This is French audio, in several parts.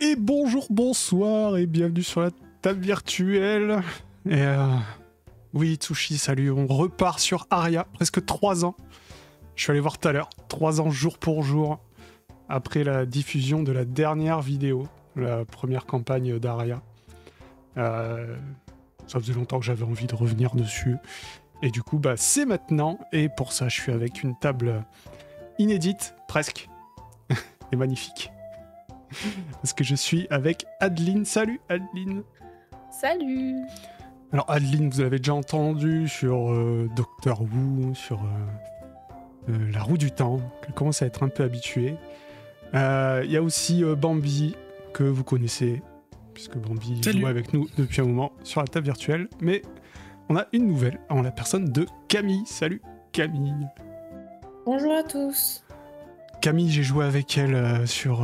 Et bonjour, bonsoir et bienvenue sur la table virtuelle. Et oui, Tsushi, salut, on repart sur Aria, presque 3 ans. Je suis allé voir tout à l'heure, 3 ans jour pour jour, après la diffusion de la dernière vidéo, la première campagne d'Aria. Ça faisait longtemps que j'avais envie de revenir dessus. Et du coup, c'est maintenant. Et pour ça, je suis avec une table inédite, presque, et magnifique. Parce que je suis avec Adeline. Salut Adeline. Salut. Alors Adeline, vous avez déjà entendu sur Doctor Who, sur La Roue du Temps, qu'elle commence à être un peu habituée. Il y a aussi Bambi, que vous connaissez, puisque Bambi joue avec nous depuis un moment sur la table virtuelle. Mais on a une nouvelle, en la personne de Camille. Salut Camille. Bonjour à tous. Camille, j'ai joué avec elle sur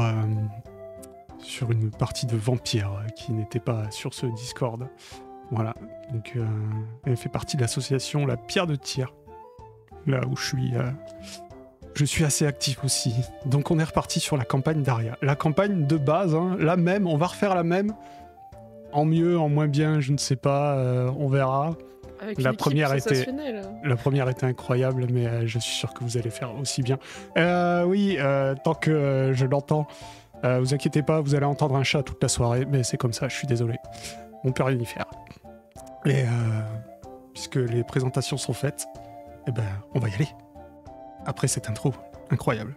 une partie de Vampire qui n'était pas sur ce Discord. Voilà, donc elle fait partie de l'association La Pierre de Tir, là où je suis assez actif aussi. Donc on est reparti sur la campagne d'Aria. La campagne de base, hein, la même, on va refaire la même. En mieux, en moins bien, je ne sais pas, on verra. Avec la première était incroyable, mais je suis sûr que vous allez faire aussi bien. Oui, tant que je l'entends, vous inquiétez pas, vous allez entendre un chat toute la soirée, mais c'est comme ça, je suis désolé. On peut rien y faire. Et puisque les présentations sont faites, on va y aller. Après cette intro incroyable.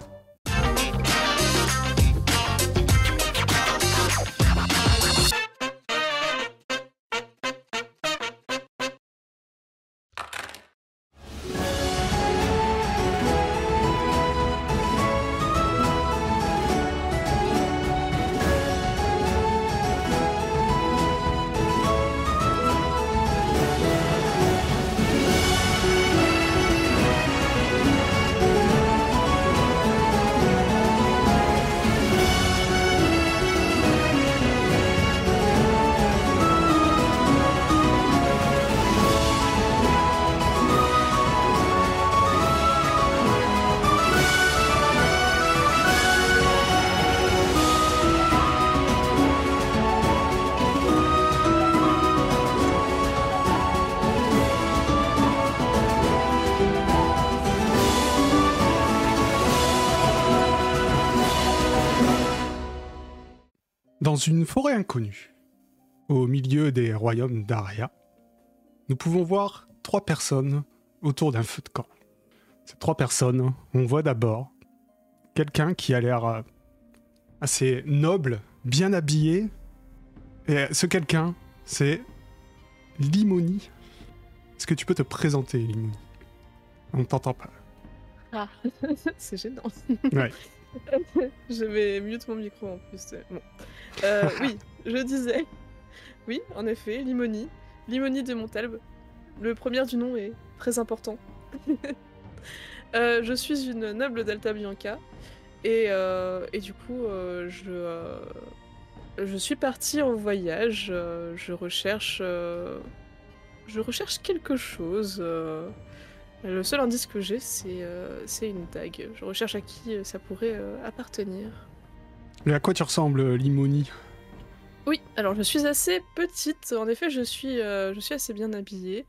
Dans une forêt inconnue, au milieu des royaumes d'Aria, nous pouvons voir 3 personnes autour d'un feu de camp. Ces 3 personnes, on voit d'abord quelqu'un qui a l'air assez noble, bien habillé. Et ce quelqu'un, c'est Limoni. Est-ce que tu peux te présenter, Limoni? On ne t'entend pas. Ah, c'est gênant. Ouais. Je vais mute mon micro en plus. Bon. Oui, je disais. Oui, en effet, Limoni. Limoni de Montalbe. Le premier du nom est très important. Je suis une noble d'Alta Bianca. Et du coup, je suis partie en voyage. Je recherche quelque chose. Le seul indice que j'ai, c'est une dague. Je recherche à qui ça pourrait appartenir. Et à quoi tu ressembles, Limoni? Oui, alors je suis assez petite. En effet, je suis assez bien habillée.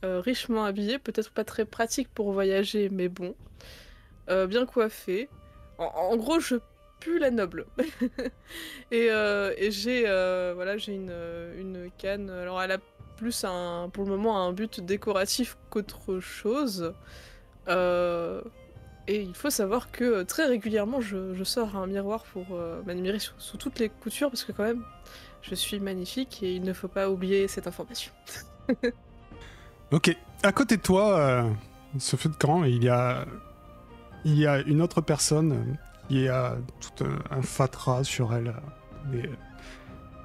Richement habillée, peut-être pas très pratique pour voyager, mais bon. Bien coiffée. En gros, je pue la noble. et j'ai une canne. Alors elle a plus pour le moment un but décoratif qu'autre chose. Et il faut savoir que très régulièrement je sors un miroir pour m'admirer sous toutes les coutures parce que quand même je suis magnifique et il ne faut pas oublier cette information. Ok, à côté de toi, ce feu de camp, il y a une autre personne qui a tout un fatras sur elle,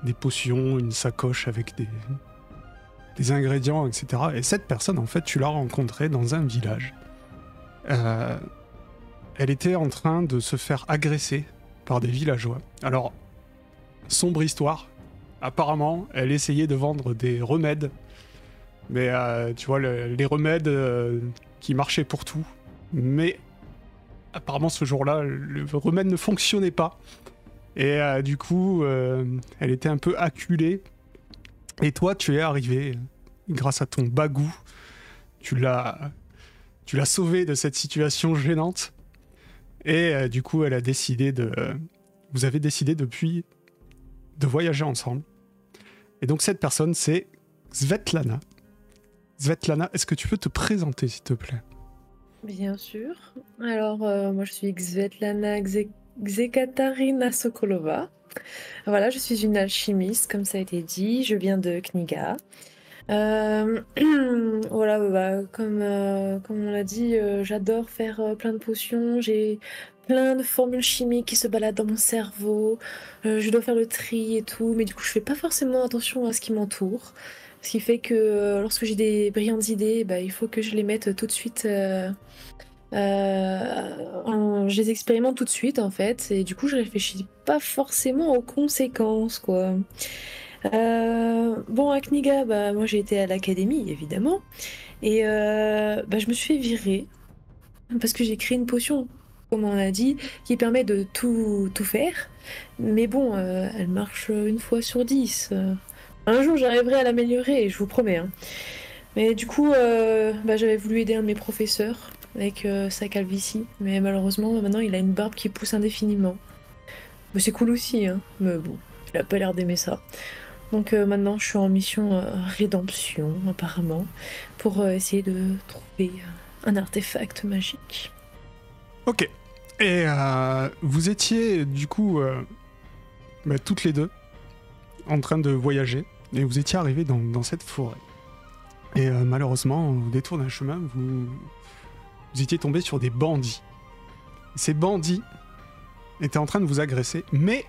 des potions, une sacoche avec des ingrédients, etc. Et cette personne, en fait, tu l'as rencontrée dans un village. Elle était en train de se faire agresser par des villageois. Alors, sombre histoire. Apparemment, elle essayait de vendre des remèdes. Mais tu vois, les remèdes qui marchaient pour tout. Mais apparemment, ce jour-là, le remède ne fonctionnait pas. Et du coup, elle était un peu acculée. Et toi, tu es arrivé, grâce à ton bagou, tu l'as sauvée de cette situation gênante. Et du coup, vous avez décidé depuis de voyager ensemble. Et donc cette personne, c'est Svetlana. Svetlana, est-ce que tu peux te présenter, s'il te plaît? Bien sûr. Alors, moi, je suis Svetlana Zekatarina Sokolova. Voilà, je suis une alchimiste, comme ça a été dit. Je viens de Kniga. Voilà, comme on l'a dit, j'adore faire plein de potions. J'ai plein de formules chimiques qui se baladent dans mon cerveau. Je dois faire le tri et tout, mais du coup, je fais pas forcément attention à ce qui m'entoure. Ce qui fait que lorsque j'ai des brillantes idées, il faut que je les mette tout de suite. Je les expérimente tout de suite en fait, et du coup, je réfléchis pas forcément aux conséquences, quoi. Bon, à Kniga, moi j'ai été à l'académie évidemment, et je me suis fait virer parce que j'ai créé une potion, comme on a dit, qui permet de tout faire. Mais bon, elle marche une fois sur 10. Un jour j'arriverai à l'améliorer, je vous promets, hein. Mais du coup, j'avais voulu aider un de mes professeurs avec sa calvitie, mais malheureusement maintenant il a une barbe qui pousse indéfiniment. Mais c'est cool aussi, hein. Mais bon, il a pas l'air d'aimer ça. Donc maintenant je suis en mission rédemption apparemment pour essayer de trouver un artefact magique. Ok. Et vous étiez du coup toutes les deux en train de voyager et vous étiez arrivés dans cette forêt. Et malheureusement, au détour d'un chemin, vous étiez tombés sur des bandits. Ces bandits étaient en train de vous agresser, mais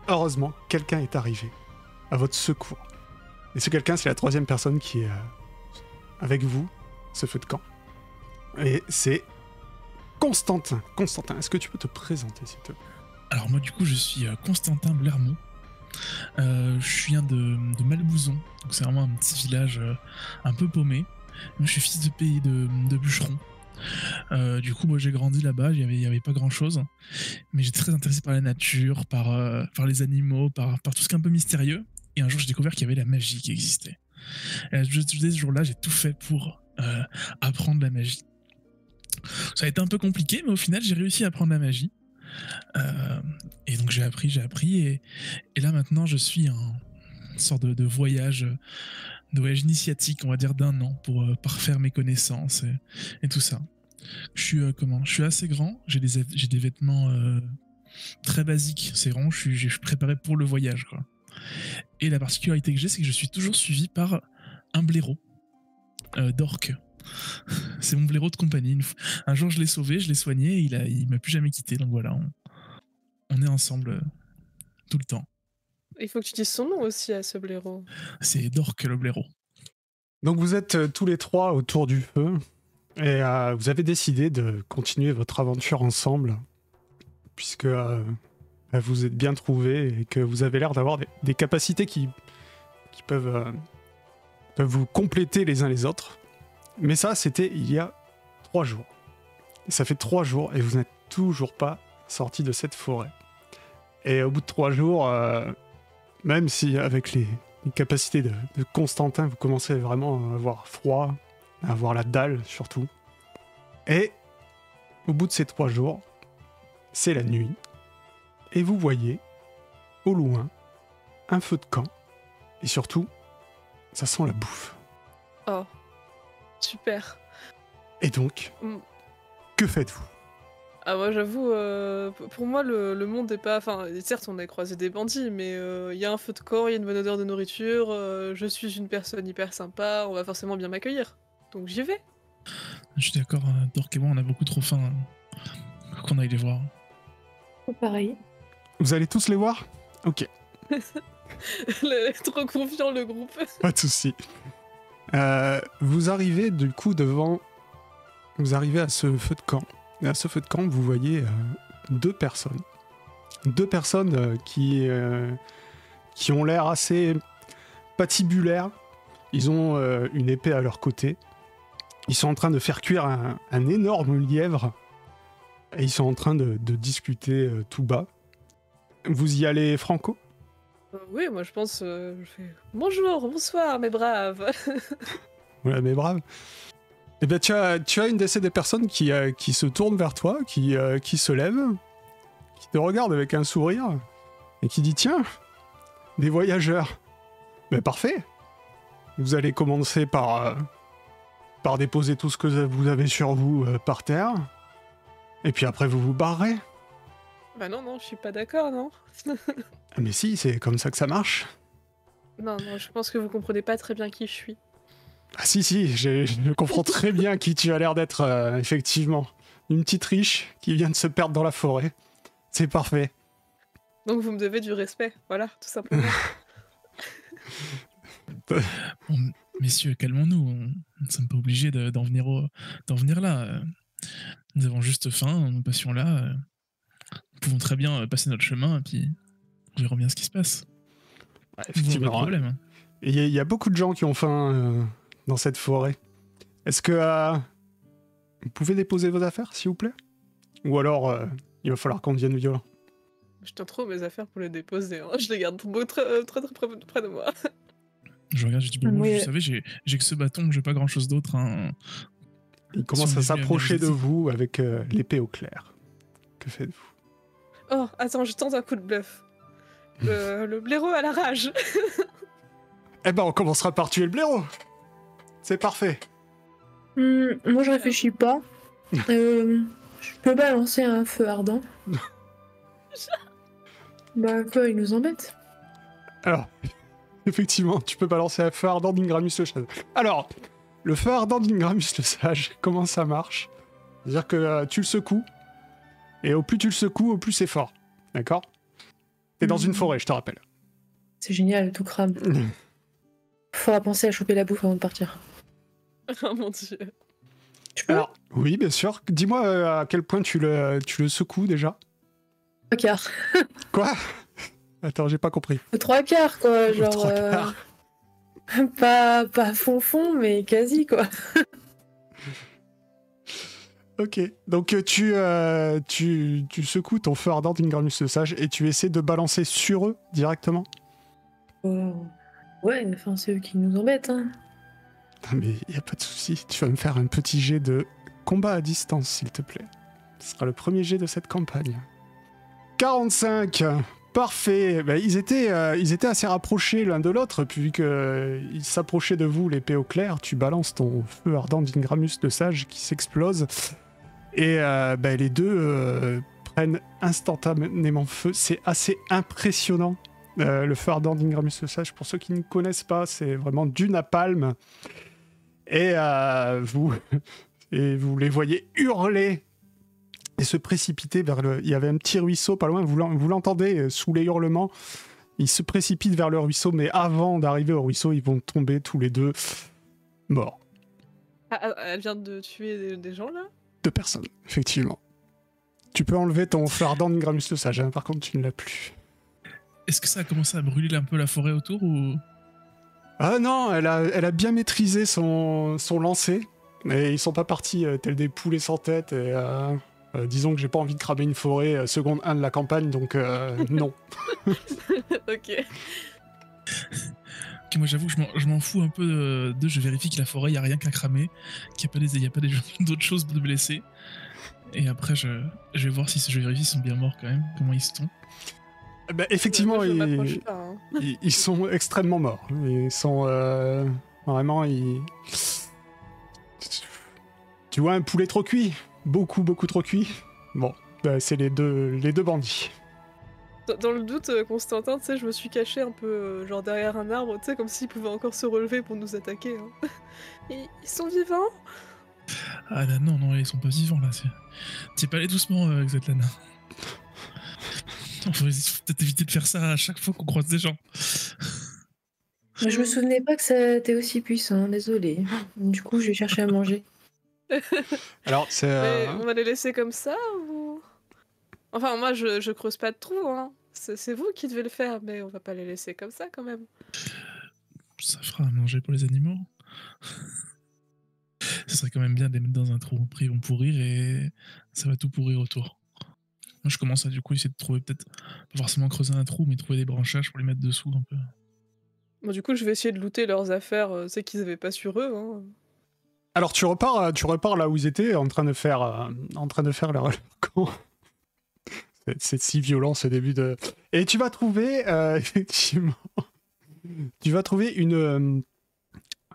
heureusement, quelqu'un est arrivé à votre secours. Et ce quelqu'un, c'est la troisième personne qui est avec vous, ce feu de camp. Et c'est Constantin. Constantin, est-ce que tu peux te présenter, s'il te plaît? Alors moi, du coup, je suis Constantin Blermont. Je viens de Malbouzon, donc c'est vraiment un petit village un peu paumé. Moi, je suis fils de pays de bûcheron. Du coup, moi, j'ai grandi là-bas, il y avait pas grand-chose, mais j'étais très intéressé par la nature, par les animaux, par tout ce qui est un peu mystérieux. Et un jour, j'ai découvert qu'il y avait la magie qui existait. Et dès ce jour-là, j'ai tout fait pour apprendre la magie. Ça a été un peu compliqué, mais au final, j'ai réussi à apprendre la magie. Et donc j'ai appris, et là maintenant je suis en sorte de voyage initiatique, on va dire d'1 an pour parfaire mes connaissances et tout ça. Je suis assez grand, j'ai des vêtements très basiques, c'est vraiment je suis préparé pour le voyage, quoi. Et la particularité que j'ai, c'est que je suis toujours suivi par un blaireau d'orque. C'est mon blaireau de compagnie. Un jour je l'ai sauvé, je l'ai soigné, et il m'a plus jamais quitté, donc voilà, on est ensemble tout le temps. Il faut que tu dises son nom aussi à ce blaireau. C'est Dork le blaireau. Donc vous êtes tous les trois autour du feu et vous avez décidé de continuer votre aventure ensemble puisque vous êtes bien trouvés et que vous avez l'air d'avoir des capacités qui peuvent vous compléter les uns les autres. Mais ça, c'était il y a 3 jours. Et ça fait 3 jours et vous n'êtes toujours pas sortis de cette forêt. Et au bout de 3 jours, même si avec les capacités de Constantin, vous commencez vraiment à avoir froid, à avoir la dalle surtout. Et au bout de ces 3 jours, c'est la nuit. Et vous voyez, au loin, un feu de camp. Et surtout, ça sent la bouffe. Oh, super. Et donc, que faites-vous ? Ah moi j'avoue, pour moi le monde est pas... Enfin, certes on a croisé des bandits, mais il y a un feu de camp, il y a une bonne odeur de nourriture, je suis une personne hyper sympa, on va forcément bien m'accueillir. Donc j'y vais. Je suis d'accord, Dork et moi on a beaucoup trop faim qu'on aille les voir. Pareil. Vous allez tous les voir ? Ok. Trop confiant le groupe. Pas de soucis. Vous arrivez du coup Vous arrivez à ce feu de camp. Et à ce feu de camp, vous voyez 2 personnes. 2 personnes qui ont l'air assez patibulaires. Ils ont une épée à leur côté. Ils sont en train de faire cuire un énorme lièvre. Et ils sont en train de discuter tout bas. Vous y allez franco? Oui, moi je pense. Je fais bonjour, bonsoir, mes braves. Ouais, mais brave. Eh bien, tu as une des personnes qui se tourne vers toi, qui se lève, qui te regarde avec un sourire, et qui dit, tiens, des voyageurs. Ben parfait. Vous allez commencer par déposer tout ce que vous avez sur vous par terre, et puis après vous vous barrerez. Bah non, je suis pas d'accord, non. Ah, mais si, c'est comme ça que ça marche. Non, je pense que vous comprenez pas très bien qui je suis. Ah si, je comprends très bien qui tu as l'air d'être, effectivement. Une petite riche qui vient de se perdre dans la forêt. C'est parfait. Donc vous me devez du respect, voilà, tout simplement. Bon, messieurs, calmons-nous. On ne sommes pas obligés d'en venir là. Nous avons juste faim, nous passions là. Nous pouvons très bien passer notre chemin et puis on verra bien ce qui se passe. Ouais, Pas de effectivement. problème. Il y a beaucoup de gens qui ont faim dans cette forêt. Est-ce que vous pouvez déposer vos affaires, s'il vous plaît? Ou alors, il va falloir qu'on devienne violent. Je tiens trop mes affaires pour les déposer, hein. Je les garde très près de moi. Je regarde, je dis, bon, Oui. vous savez, j'ai que ce bâton, j'ai pas grand-chose d'autre. Hein. Il commence Si on à est venu à s'approcher de venir ici. vous avec l'épée au clair. Que faites-vous? Oh, attends, je tente un coup de bluff. Le blaireau à la rage. Eh ben, on commencera par tuer le blaireau. C'est parfait. Moi, je réfléchis pas. Je peux balancer un feu ardent. Bah quoi, il nous embête. Alors, effectivement, tu peux balancer un feu ardent d'Ingramus le Sage. Alors, le feu ardent d'Ingramus le Sage, comment ça marche? C'est-à-dire que tu le secoues, et au plus tu le secoues, au plus c'est fort. D'accord? T'es dans une forêt, je te rappelle. C'est génial, tout crame. Faudra penser à choper la bouffe avant de partir. Oh mon dieu. Tu peux? Alors, oui, bien sûr. Dis-moi à quel point tu le secoues déjà. 3 quarts. Quoi? Attends, j'ai pas compris. 3 quarts, quoi. Genre. 3 quarts. Pas fond, mais quasi, quoi. Ok, donc tu secoues ton feu ardent d'Ingramus le Sage et tu essaies de balancer sur eux directement. Ouais, enfin, c'est eux qui nous embêtent, hein. Ah, mais y a pas de souci, tu vas me faire un petit jet de combat à distance, s'il te plaît. Ce sera le premier jet de cette campagne. 45. Parfait. Ben, ils étaient assez rapprochés l'un de l'autre, puis qu'ils s'approchaient de vous, l'épée au clair. Tu balances ton feu ardent d'Ingramus le Sage qui s'explose. Et les deux prennent instantanément feu. C'est assez impressionnant. Le feu ardent d'Ingramus le Sage, pour ceux qui ne connaissent pas, c'est vraiment du napalm. Et vous les voyez hurler et se précipiter vers le... Il y avait un petit ruisseau pas loin, vous l'entendez sous les hurlements. Ils se précipitent vers le ruisseau, mais avant d'arriver au ruisseau, ils vont tomber tous les deux morts. Ah, elle vient de tuer des gens là? 2 personnes, effectivement. Tu peux enlever ton feu ardent d'Ingramus le Sage, hein, par contre tu ne l'as plus. Est-ce que ça a commencé à brûler un peu la forêt autour ou... Ah non, elle a bien maîtrisé son lancer, mais ils sont pas partis tels des poulets sans tête. Et, disons que j'ai pas envie de cramer une forêt seconde 1 de la campagne, donc non. Ok. Ok, moi j'avoue que je m'en fous un peu de... Je vérifie que la forêt, il n'y a rien qu'à cramer, qu'il n'y a pas d'autres choses de blessés. Et après, je vais voir si je vérifie s'ils sont bien morts quand même, comment ils sont. Bah, effectivement, Moi, je m'approche pas, hein. ils sont extrêmement morts. Ils sont vraiment... Tu vois un poulet trop cuit? Beaucoup trop cuit. Bon, bah, c'est les deux bandits. Dans le doute, Constantin, tu sais, je me suis caché un peu genre derrière un arbre, tu sais, comme s'ils pouvaient encore se relever pour nous attaquer. Hein. Ils sont vivants? Ah là, non, ils sont pas vivants là. T'y es pas allé doucement, Xatlana. Faut peut-être éviter de faire ça à chaque fois qu'on croise des gens. Je me souvenais pas que ça était aussi puissant, désolé. Du coup, je vais chercher à manger. Alors, c'est... Mais on va les laisser comme ça ou... Enfin, moi, je creuse pas de trou, hein. C'est vous qui devez le faire, mais on va pas les laisser comme ça, quand même. Ça fera à manger pour les animaux. Ce serait quand même bien de les mettre dans un trou. Après, ils vont pourrir et ça va tout pourrir autour. Moi, je commence à du coup essayer de trouver peut-être, pas forcément creuser un trou, mais trouver des branchages pour les mettre dessous un peu. Bon, du coup, je vais essayer de looter leurs affaires, c'est qu'ils avaient pas sur eux. Hein. Alors tu repars là où ils étaient en train de faire leur camp. C'est si violent ce début de. Et tu vas trouver effectivement, tu vas trouver une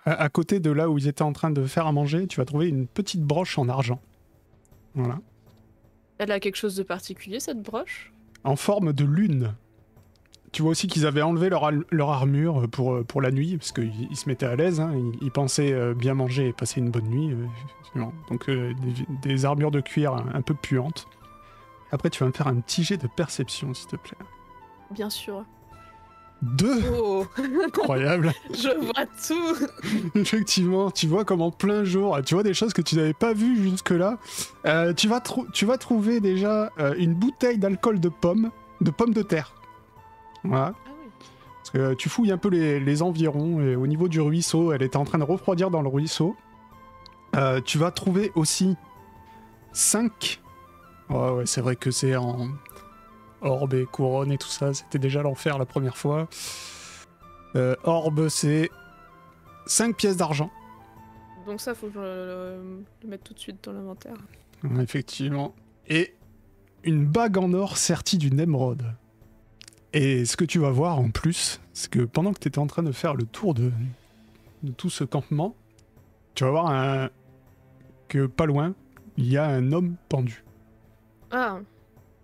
à côté de là où ils étaient en train de faire à manger, tu vas trouver une petite broche en argent. Voilà. Elle a quelque chose de particulier, cette broche? En forme de lune. Tu vois aussi qu'ils avaient enlevé leur armure pour la nuit, parce qu'ils se mettaient à l'aise, hein, ils pensaient bien manger et passer une bonne nuit. Donc des armures de cuir un peu puantes. Après, tu vas me faire un petit jet de perception, s'il te plaît. Bien sûr. 2. Oh. Incroyable. Je vois tout. Effectivement, tu vois comme en plein jour, tu vois des choses que tu n'avais pas vues jusque-là. Tu vas trouver déjà une bouteille d'alcool de pommes de terre. Voilà. Ah oui. Parce que tu fouilles un peu les environs, et au niveau du ruisseau, elle était en train de refroidir dans le ruisseau. Tu vas trouver aussi 5... Ouais, c'est vrai que c'est en orbe et couronne et tout ça, c'était déjà l'enfer la première fois. Orbe, c'est 5 pièces d'argent. Donc ça, faut que je le mette tout de suite dans l'inventaire. Effectivement. Et une bague en or sertie d'une émeraude. Et ce que tu vas voir en plus, c'est que pendant que tu étais en train de faire le tour de tout ce campement, tu vas voir que pas loin, il y a un homme pendu. Ah.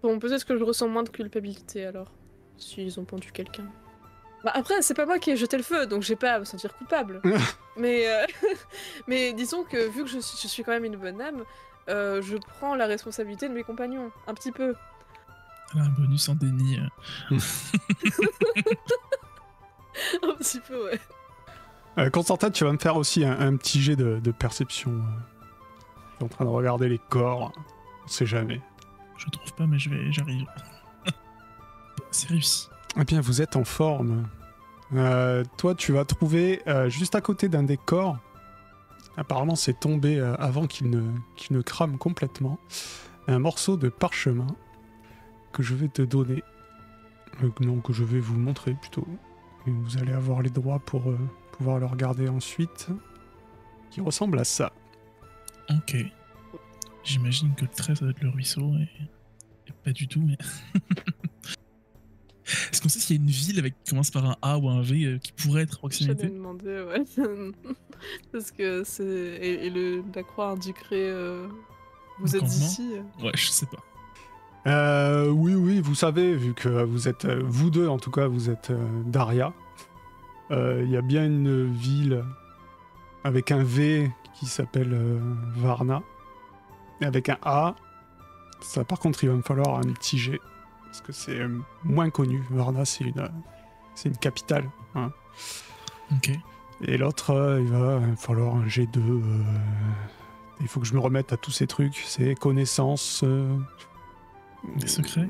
Bon, peut-être que je ressens moins de culpabilité alors, s'ils ont pendu quelqu'un. Bah après, c'est pas moi qui ai jeté le feu, donc j'ai pas à me sentir coupable. mais disons que vu que je suis quand même une bonne âme, je prends la responsabilité de mes compagnons, un petit peu. Elle a un bonus en déni. Un petit peu, ouais. Constantin, tu vas me faire aussi un petit jet de perception. Tu es en train de regarder les corps, on sait jamais. Je trouve pas, mais j'arrive. C'est réussi. Eh bien, vous êtes en forme. Toi, tu vas trouver juste à côté d'un des corps. Apparemment, c'est tombé avant qu'il ne crame complètement. Un morceau de parchemin que je vais te donner. Non, que je vais vous montrer plutôt. Et vous allez avoir les droits pour pouvoir le regarder ensuite. Qui ressemble à ça. Ok. J'imagine que le trait, ça doit être le ruisseau. Et pas du tout, mais... Est-ce qu'on sait s'il y a une ville qui commence par un A ou un V qui pourrait être à proximité? J'allais demander, ouais. Parce que c'est... Et la croix indiquerait... Vous êtes ici. Ouais, je sais pas. Oui, vous savez, vu que vous êtes... vous deux, en tout cas, vous êtes Daria. Il y a bien une ville avec un V qui s'appelle Varna. Et avec un A, ça par contre, il va me falloir un petit G. Parce que c'est moins connu. Varna, c'est une capitale. Hein. Ok. Et l'autre, il va falloir un G2. Il faut que je me remette à tous ces trucs. C'est connaissances. Des secrets?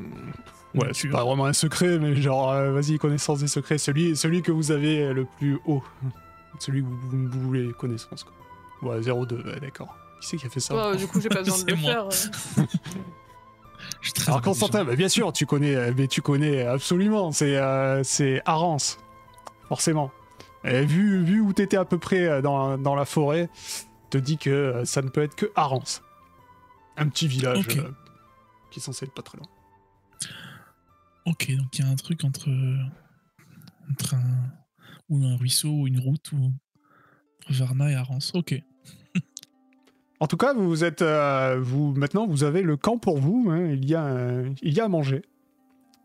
Ouais, c'est pas vraiment un secret, mais genre, vas-y, connaissance des secrets. Celui que vous avez le plus haut. Celui où vous voulez connaissance, quoi. Ouais, 0,2, ouais, d'accord. Qui c'est qui a fait ça? Ouais, du coup, j'ai pas besoin de le faire. Alors Constantin, bah, bien sûr, tu connais absolument, c'est Arance, forcément. Et vu où t'étais à peu près dans la forêt, te dis que ça ne peut être que Arance. Un petit village qui est censé être pas très loin. Ok, donc il y a un truc entre un ruisseau ou une route ou entre Varna et Arance. Ok. En tout cas, maintenant, vous avez le camp pour vous. Hein, il y a à manger.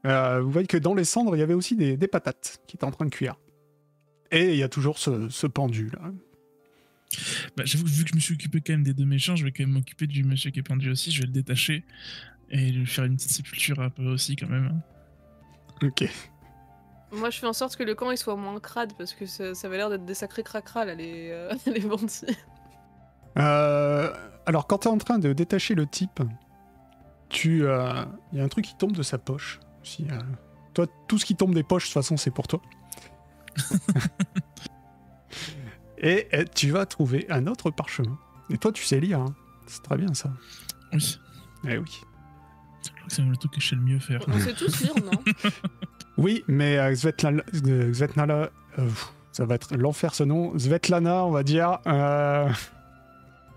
Vous voyez que dans les cendres, il y avait aussi des patates qui étaient en train de cuire. Et il y a toujours ce pendu, là. Bah, j'avoue que vu que je me suis occupé quand même des deux méchants, je vais quand même m'occuper du monsieur qui est pendu aussi. Je vais le détacher et lui faire une petite sépulture un peu aussi, quand même. Ok. Moi, je fais en sorte que le camp il soit moins crade, parce que ça avait l'air d'être des sacrés cracras, là, les bandits. Alors, quand t'es en train de détacher le type, il y a un truc qui tombe de sa poche. Toi, tout ce qui tombe des poches, de toute façon, c'est pour toi. et tu vas trouver un autre parchemin. Et toi, tu sais lire, hein. C'est très bien, ça. Oui. Eh oui. crois que c'est même le truc que je sais le mieux faire. On sait tous lire, non? Oui, mais Svetlana, ça va être l'enfer ce nom. Svetlana, on va dire,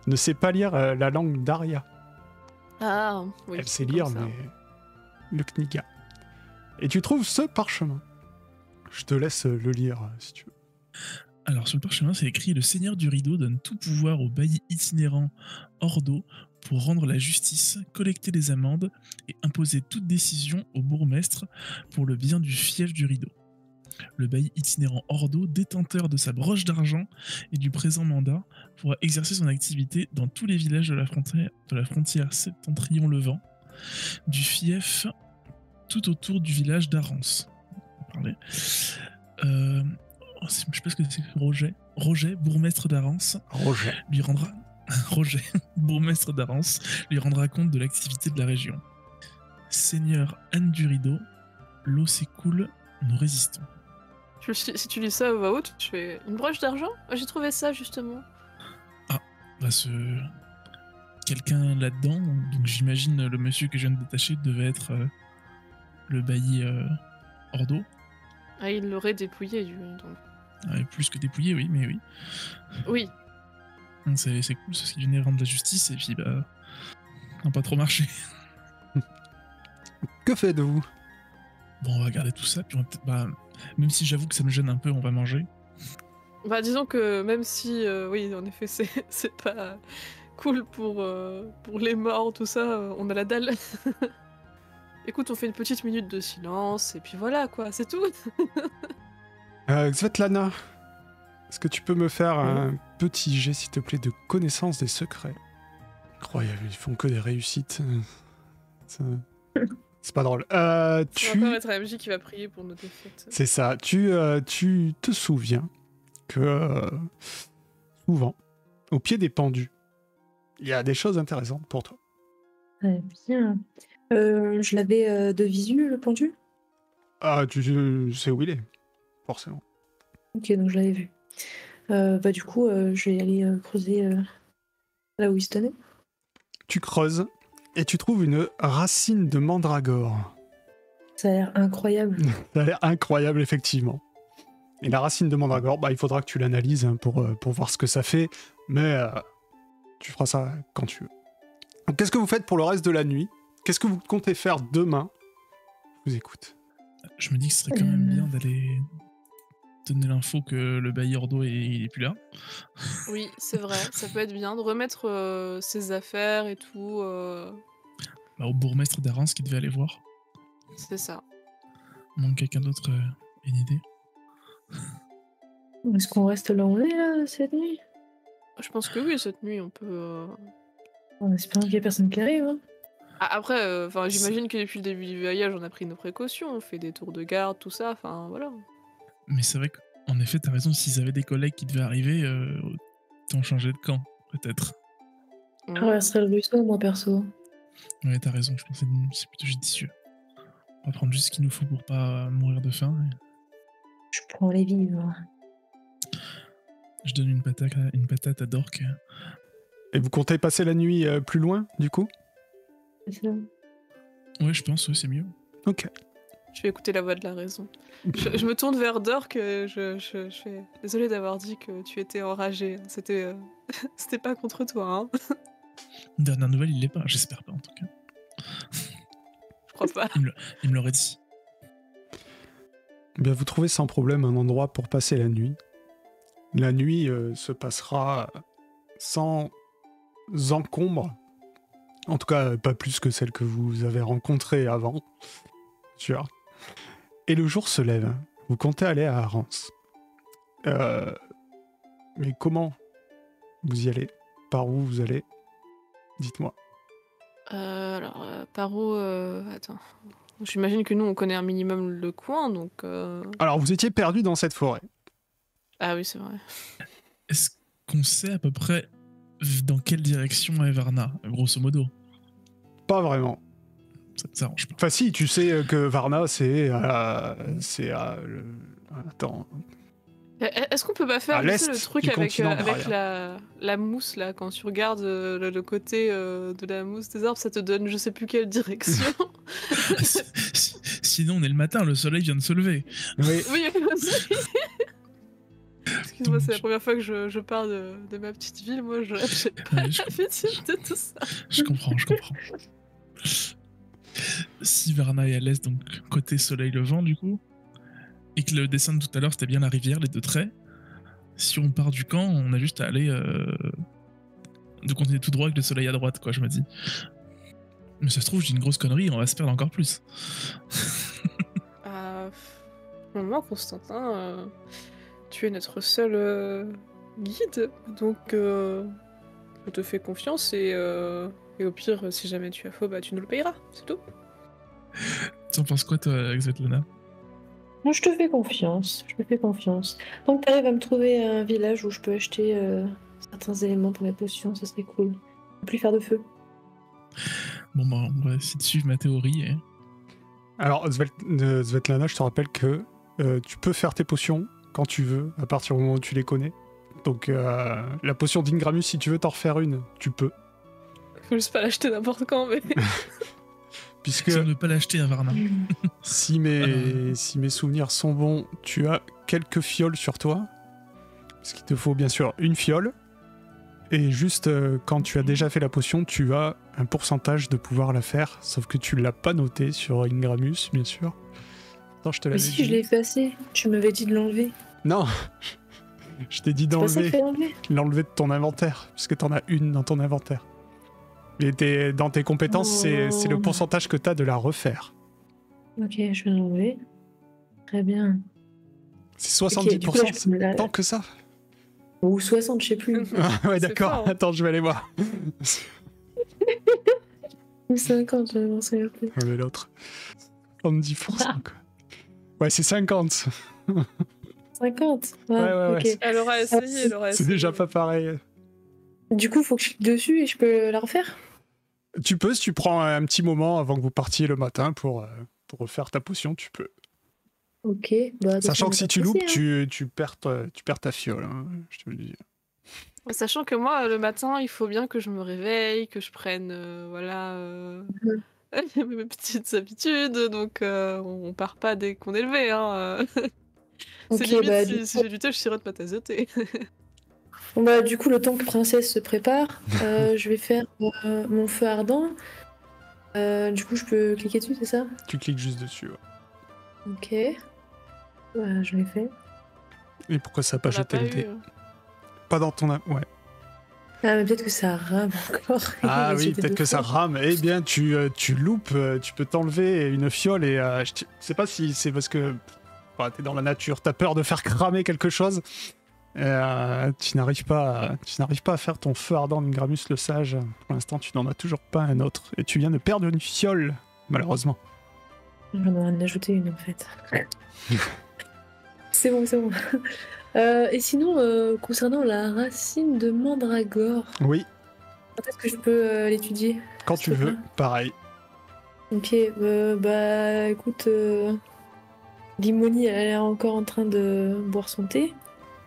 ne sait pas lire la langue d'Aria. Ah, oui. Elle sait comme lire, ça. mais le Kniga. Et tu trouves ce parchemin. Je te laisse le lire si tu veux. Alors, sur le parchemin, c'est écrit « Le Seigneur du Rideau donne tout pouvoir au bailli itinérant Ordo pour rendre la justice, collecter les amendes et imposer toute décision au bourgmestre pour le bien du fief du Rideau. Le bailli itinérant Ordo, détenteur de sa broche d'argent et du présent mandat, pourra exercer son activité dans tous les villages de la frontière septentrion-levant, du fief tout autour du village d'Arance. » Je sais pas ce que c'est que Roger, bourgmestre d'Arance, Roger. lui rendra Roger, bourgmestre d'Arance, lui rendra compte de l'activité de la région. Seigneur Anne du Rideau, l'eau s'écoule, nous résistons. Si tu lis ça à voix haute, tu fais une broche d'argent? J'ai trouvé ça justement. Bah quelqu'un là-dedans, donc j'imagine le monsieur que je viens de détacher devait être le bailli Ordo. Ah, il l'aurait dépouillé, lui, donc. Plus que dépouillé, oui, mais oui. Oui. Donc c'est cool, c'est ce qui venait rendre la justice, et puis bah, ça n'a pas trop marché. Que faites-vous? Bon, on va regarder tout ça, puis on va peut-être, bah, même si j'avoue que ça me gêne un peu, on va manger. Bah, disons que même si, oui, en effet, c'est pas cool pour les morts, tout ça, on a la dalle. Écoute, on fait une petite minute de silence, et puis voilà, quoi, c'est tout. Svetlana, est-ce que tu peux me faire un petit jet, s'il te plaît, de connaissance des secrets? Incroyable, ils font que des réussites. C'est pas drôle. Ça va pas être la MJ qui va prier pour nos défaites. C'est ça. Tu te souviens que souvent, au pied des pendus, il y a des choses intéressantes pour toi. Très bien. Je l'avais de visu, le pendu? Ah, tu sais où il est, forcément. Ok, donc je l'avais vu. Bah du coup, je vais aller creuser là où il se tenait. Tu creuses et tu trouves une racine de mandragore. Ça a l'air incroyable. Ça a l'air incroyable, effectivement. Et la racine de mandragore, bah, il faudra que tu l'analyses pour voir ce que ça fait, mais tu feras ça quand tu veux. Donc, qu'est-ce que vous faites pour le reste de la nuit? Qu'est-ce que vous comptez faire demain? Je vous écoute. Je me dis que ce serait quand même bien d'aller donner l'info que le bailli Ordo il est plus là. Oui, c'est vrai, ça peut être bien de remettre ses affaires et tout. Bah, au bourgmestre d'Arance qui devait aller voir. C'est ça. Manque quelqu'un d'autre une idée? Est-ce qu'on reste là où on est, là, cette nuit? Je pense que oui, cette nuit, on peut... En espérant qu'il n'y ait personne qui arrive. Hein. Après, j'imagine que depuis le début du voyage, on a pris nos précautions, on fait des tours de garde, tout ça, enfin, voilà. Mais c'est vrai qu'en effet, t'as raison, s'ils avaient des collègues qui devaient arriver, autant changer de camp, peut-être. Je traverserai le ruisseau, moi, perso. Ouais, t'as raison, je pense que c'est plutôt judicieux. On va prendre juste ce qu'il nous faut pour pas mourir de faim. Je prends les vivres. Je donne une patate à Dork. Et vous comptez passer la nuit plus loin, du coup? C'est ça. Ouais, je pense, c'est mieux. Ok. Je vais écouter la voix de la raison. Je me tourne vers Dork, je fais... Désolée d'avoir dit que tu étais enragé. C'était pas contre toi, hein. Une dernière nouvelle, il l'est pas, j'espère pas en tout cas. Je crois pas. Il me l'aurait dit. Bien, vous trouvez sans problème un endroit pour passer la nuit. La nuit se passera sans encombre. En tout cas, pas plus que celle que vous avez rencontrée avant. Sûr. Et le jour se lève. Vous comptez aller à Arance. Mais comment vous y allez? Par où vous allez? Dites-moi. Par où... Attends. J'imagine que nous, on connaît un minimum le coin, donc... Alors, vous étiez perdu dans cette forêt. Ah oui, c'est vrai. Est-ce qu'on sait à peu près dans quelle direction est Varna, grosso modo? Pas vraiment. Ça ne s'arrange pas. Enfin si, tu sais que Varna, c'est... Attends... Est-ce qu'on peut pas faire À tu sais, l'est le truc du avec, continent avec Daria. la mousse là, quand tu regardes le côté de la mousse des arbres, ça te donne je sais plus quelle direction. Sinon, on est le matin, le soleil vient de se lever. Oui. Oui, aussi. Excuse-moi, Donc, c'est la première fois que je parle de ma petite ville. Moi, j'ai pas ouais, je, l'habitude de tout ça. je comprends. Si Varna est à l'est, donc côté soleil levant, du coup, et que le dessin de tout à l'heure, c'était bien la rivière, les deux traits, si on part du camp, on a juste à aller de continuer tout droit avec le soleil à droite, quoi, je me dis. Mais ça se trouve, j'ai une grosse connerie, on va se perdre encore plus. Pour moi, Constantin, tu es notre seul guide, donc je te fais confiance et au pire, si jamais tu as faux, bah tu nous le payeras, c'est tout. Tu en penses quoi, toi, Svetlana? Moi, je te fais confiance. Donc, t'arrives à me trouver un village où je peux acheter certains éléments pour mes potions, ça serait cool. Ne plus faire de feu. Bon, bah, on va essayer de suivre ma théorie. Et... Alors, Svetlana, je te rappelle que tu peux faire tes potions quand tu veux, à partir du moment où tu les connais. Donc, la potion d'Ingramus, si tu veux t'en refaire une, tu peux. Faut juste pas l'acheter n'importe quand, mais. Puisque Si on ne pas l'acheter à Varna. si mes souvenirs sont bons, tu as quelques fioles sur toi. Parce qu'il te faut bien sûr une fiole. Et juste quand tu as déjà fait la potion, tu as un pourcentage de pouvoir la faire. Sauf que tu l'as pas noté sur Ingramus, bien sûr. Attends, je te Mais l'avais si, dit. je l'ai effacé. Tu m'avais dit de l'enlever. Non. Je t'ai dit C'est pas ça qu'il d'enlever fallait enlever. l'enlever de ton inventaire, puisque t'en as une dans ton inventaire. Et dans tes compétences, c'est le pourcentage que t'as de la refaire. Ok, je vais l'enlever. Très bien. C'est Ok, 70%, du coup, là, je peux me la- tant que ça. Ou 60, je sais plus. Ouais, C'est d'accord. fort, hein. Attends, je vais aller voir. Ou 50, je m'en souviens plus. Mais l'autre. 70%, quoi. Ouais, c'est 50. 50 Ouais, ok. Elle aura essayé, elle aura C'est essayé. déjà pas pareil. Du coup, faut que je clique dessus et je peux la refaire. Tu peux, si tu prends un petit moment avant que vous partiez le matin pour refaire ta potion, tu peux. Ok. Bah, Sachant que si tu loupes, loupes, tu perds ta fiole, hein, je te le dis. Sachant que moi, le matin, il faut bien que je me réveille, que je prenne, mes petites habitudes, donc on part pas dès qu'on est levé, hein. C'est Ok, limite, bah, si j'ai du thé, je sirote ma tasse de thé. Bon, bah, du coup, le temps que Princesse se prépare, je vais faire mon feu ardent. Du coup, je peux cliquer dessus, c'est ça? Tu cliques juste dessus. Ouais. Ok. Je l'ai fait. Et pourquoi ça n'a pas On l'a jeté pas le dé? eu. Pas dans ton... Ouais. Ah, mais peut-être que ça rame encore. Ah Il va oui, jeter peut-être deux que ça fois. rame. Eh bien, tu loupes, tu peux t'enlever une fiole et je sais pas si c'est parce que t'es dans la nature, t'as peur de faire cramer quelque chose. Tu n'arrives pas à faire ton feu ardent d'Ingramus le sage. Pour l'instant, tu n'en as toujours pas un autre. Et tu viens de perdre une fiole, malheureusement. J'en ai en ajouté une en fait. C'est bon, c'est bon. Et sinon, concernant la racine de mandragore, Oui, quand est-ce que je peux l'étudier? quand s'il tu te veux, plaît pareil. Ok, bah écoute, Limoni, elle a l'air encore en train de boire son thé.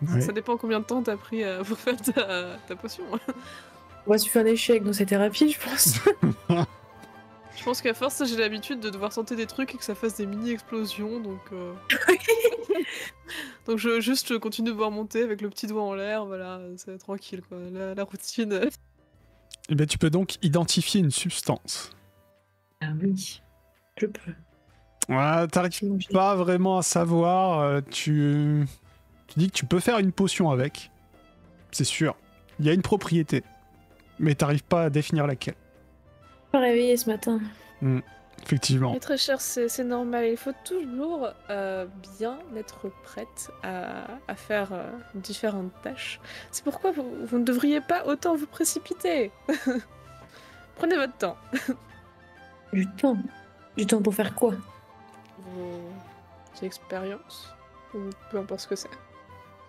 Ouais. Ça dépend combien de temps t'as pris pour faire ta potion. On va se faire un échec, donc c'était rapide, je pense. Je pense qu'à force, j'ai l'habitude de devoir tenter des trucs et que ça fasse des mini-explosions, donc... donc je continue de boire mon thé avec le petit doigt en l'air, voilà, c'est tranquille, quoi, la routine. Eh bien, tu peux donc identifier une substance. Ah oui, je peux. Ouais, t'arrives Sinon, j'ai- pas vraiment à savoir. Tu dis que tu peux faire une potion avec. C'est sûr. Il y a une propriété. Mais t'arrives pas à définir laquelle. Je suis pas réveillée ce matin. Effectivement. Mais très cher, c'est normal, il faut toujours bien être prête à faire différentes tâches. C'est pourquoi vous ne devriez pas autant vous précipiter. Prenez votre temps. Du temps. Du temps pour faire quoi? Vos expériences, ou peu importe ce que c'est.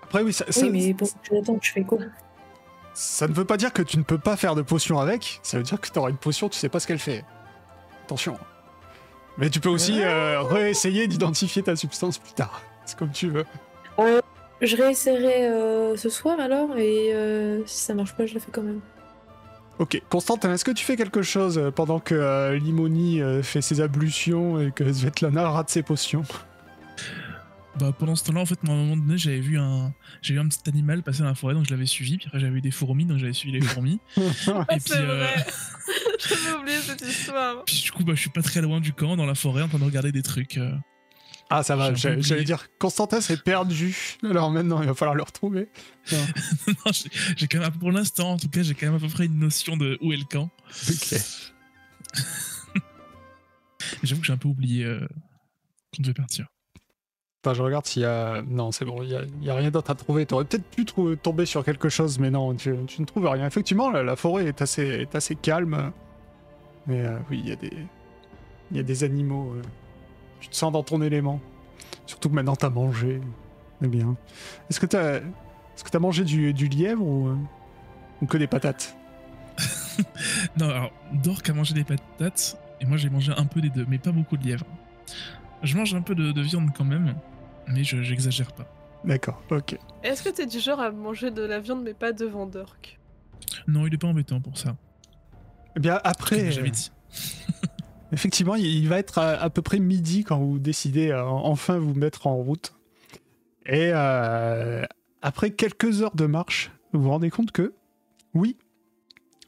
Après, oui, Oui, mais pour que j'attends, je fais quoi? ça ne veut pas dire que tu ne peux pas faire de potion avec. Ça veut dire que t'auras une potion, tu sais pas ce qu'elle fait. Attention. Mais tu peux aussi réessayer d'identifier ta substance plus tard. C'est comme tu veux. Je réessayerai ce soir alors, et si ça marche pas, je le fais quand même. Ok, Constantin, est-ce que tu fais quelque chose pendant que Limoni fait ses ablutions et que Svetlana rate ses potions? Bah, pendant ce temps-là, en fait, moi, à un moment donné, j'ai vu un petit animal passer dans la forêt, donc je l'avais suivi. Puis après, j'avais vu des fourmis, donc j'avais suivi les fourmis. Ah, Et c'est vrai. J'avais oublié cette histoire. Puis du coup, bah, je suis pas très loin du camp, dans la forêt, en train de regarder des trucs. Ah, ça va, J'ai un peu j'allais oublié. dire, Constantin s'est perdu. Alors maintenant, il va falloir le retrouver. Non. Non, j'ai quand même, pour l'instant, en tout cas, j'ai quand même à peu près une notion de où est le camp. Ok. Mais j'avoue que j'ai un peu oublié qu'on devait partir. Attends, je regarde s'il y a... Non, c'est bon, il y a rien d'autre à trouver. T'aurais peut-être pu tomber sur quelque chose, mais non, tu ne trouves rien. Effectivement, la forêt est assez calme. Mais oui, il y a des animaux. Tu te sens dans ton élément. Surtout que maintenant, t'as mangé. C'est bien. Est-ce que t'as mangé du lièvre ou que des patates? Non, alors, Dork a mangé des patates, et moi j'ai mangé un peu des deux, mais pas beaucoup de lièvre. Je mange un peu de viande quand même, mais j'exagère pas. D'accord, ok. Est-ce que t'es du genre à manger de la viande mais pas devant d'orque? Non, il est pas embêtant pour ça. Eh bien, après... J'avais dit. Effectivement, il va être à peu près midi quand vous décidez enfin vous mettre en route. Et après quelques heures de marche, vous vous rendez compte que, oui,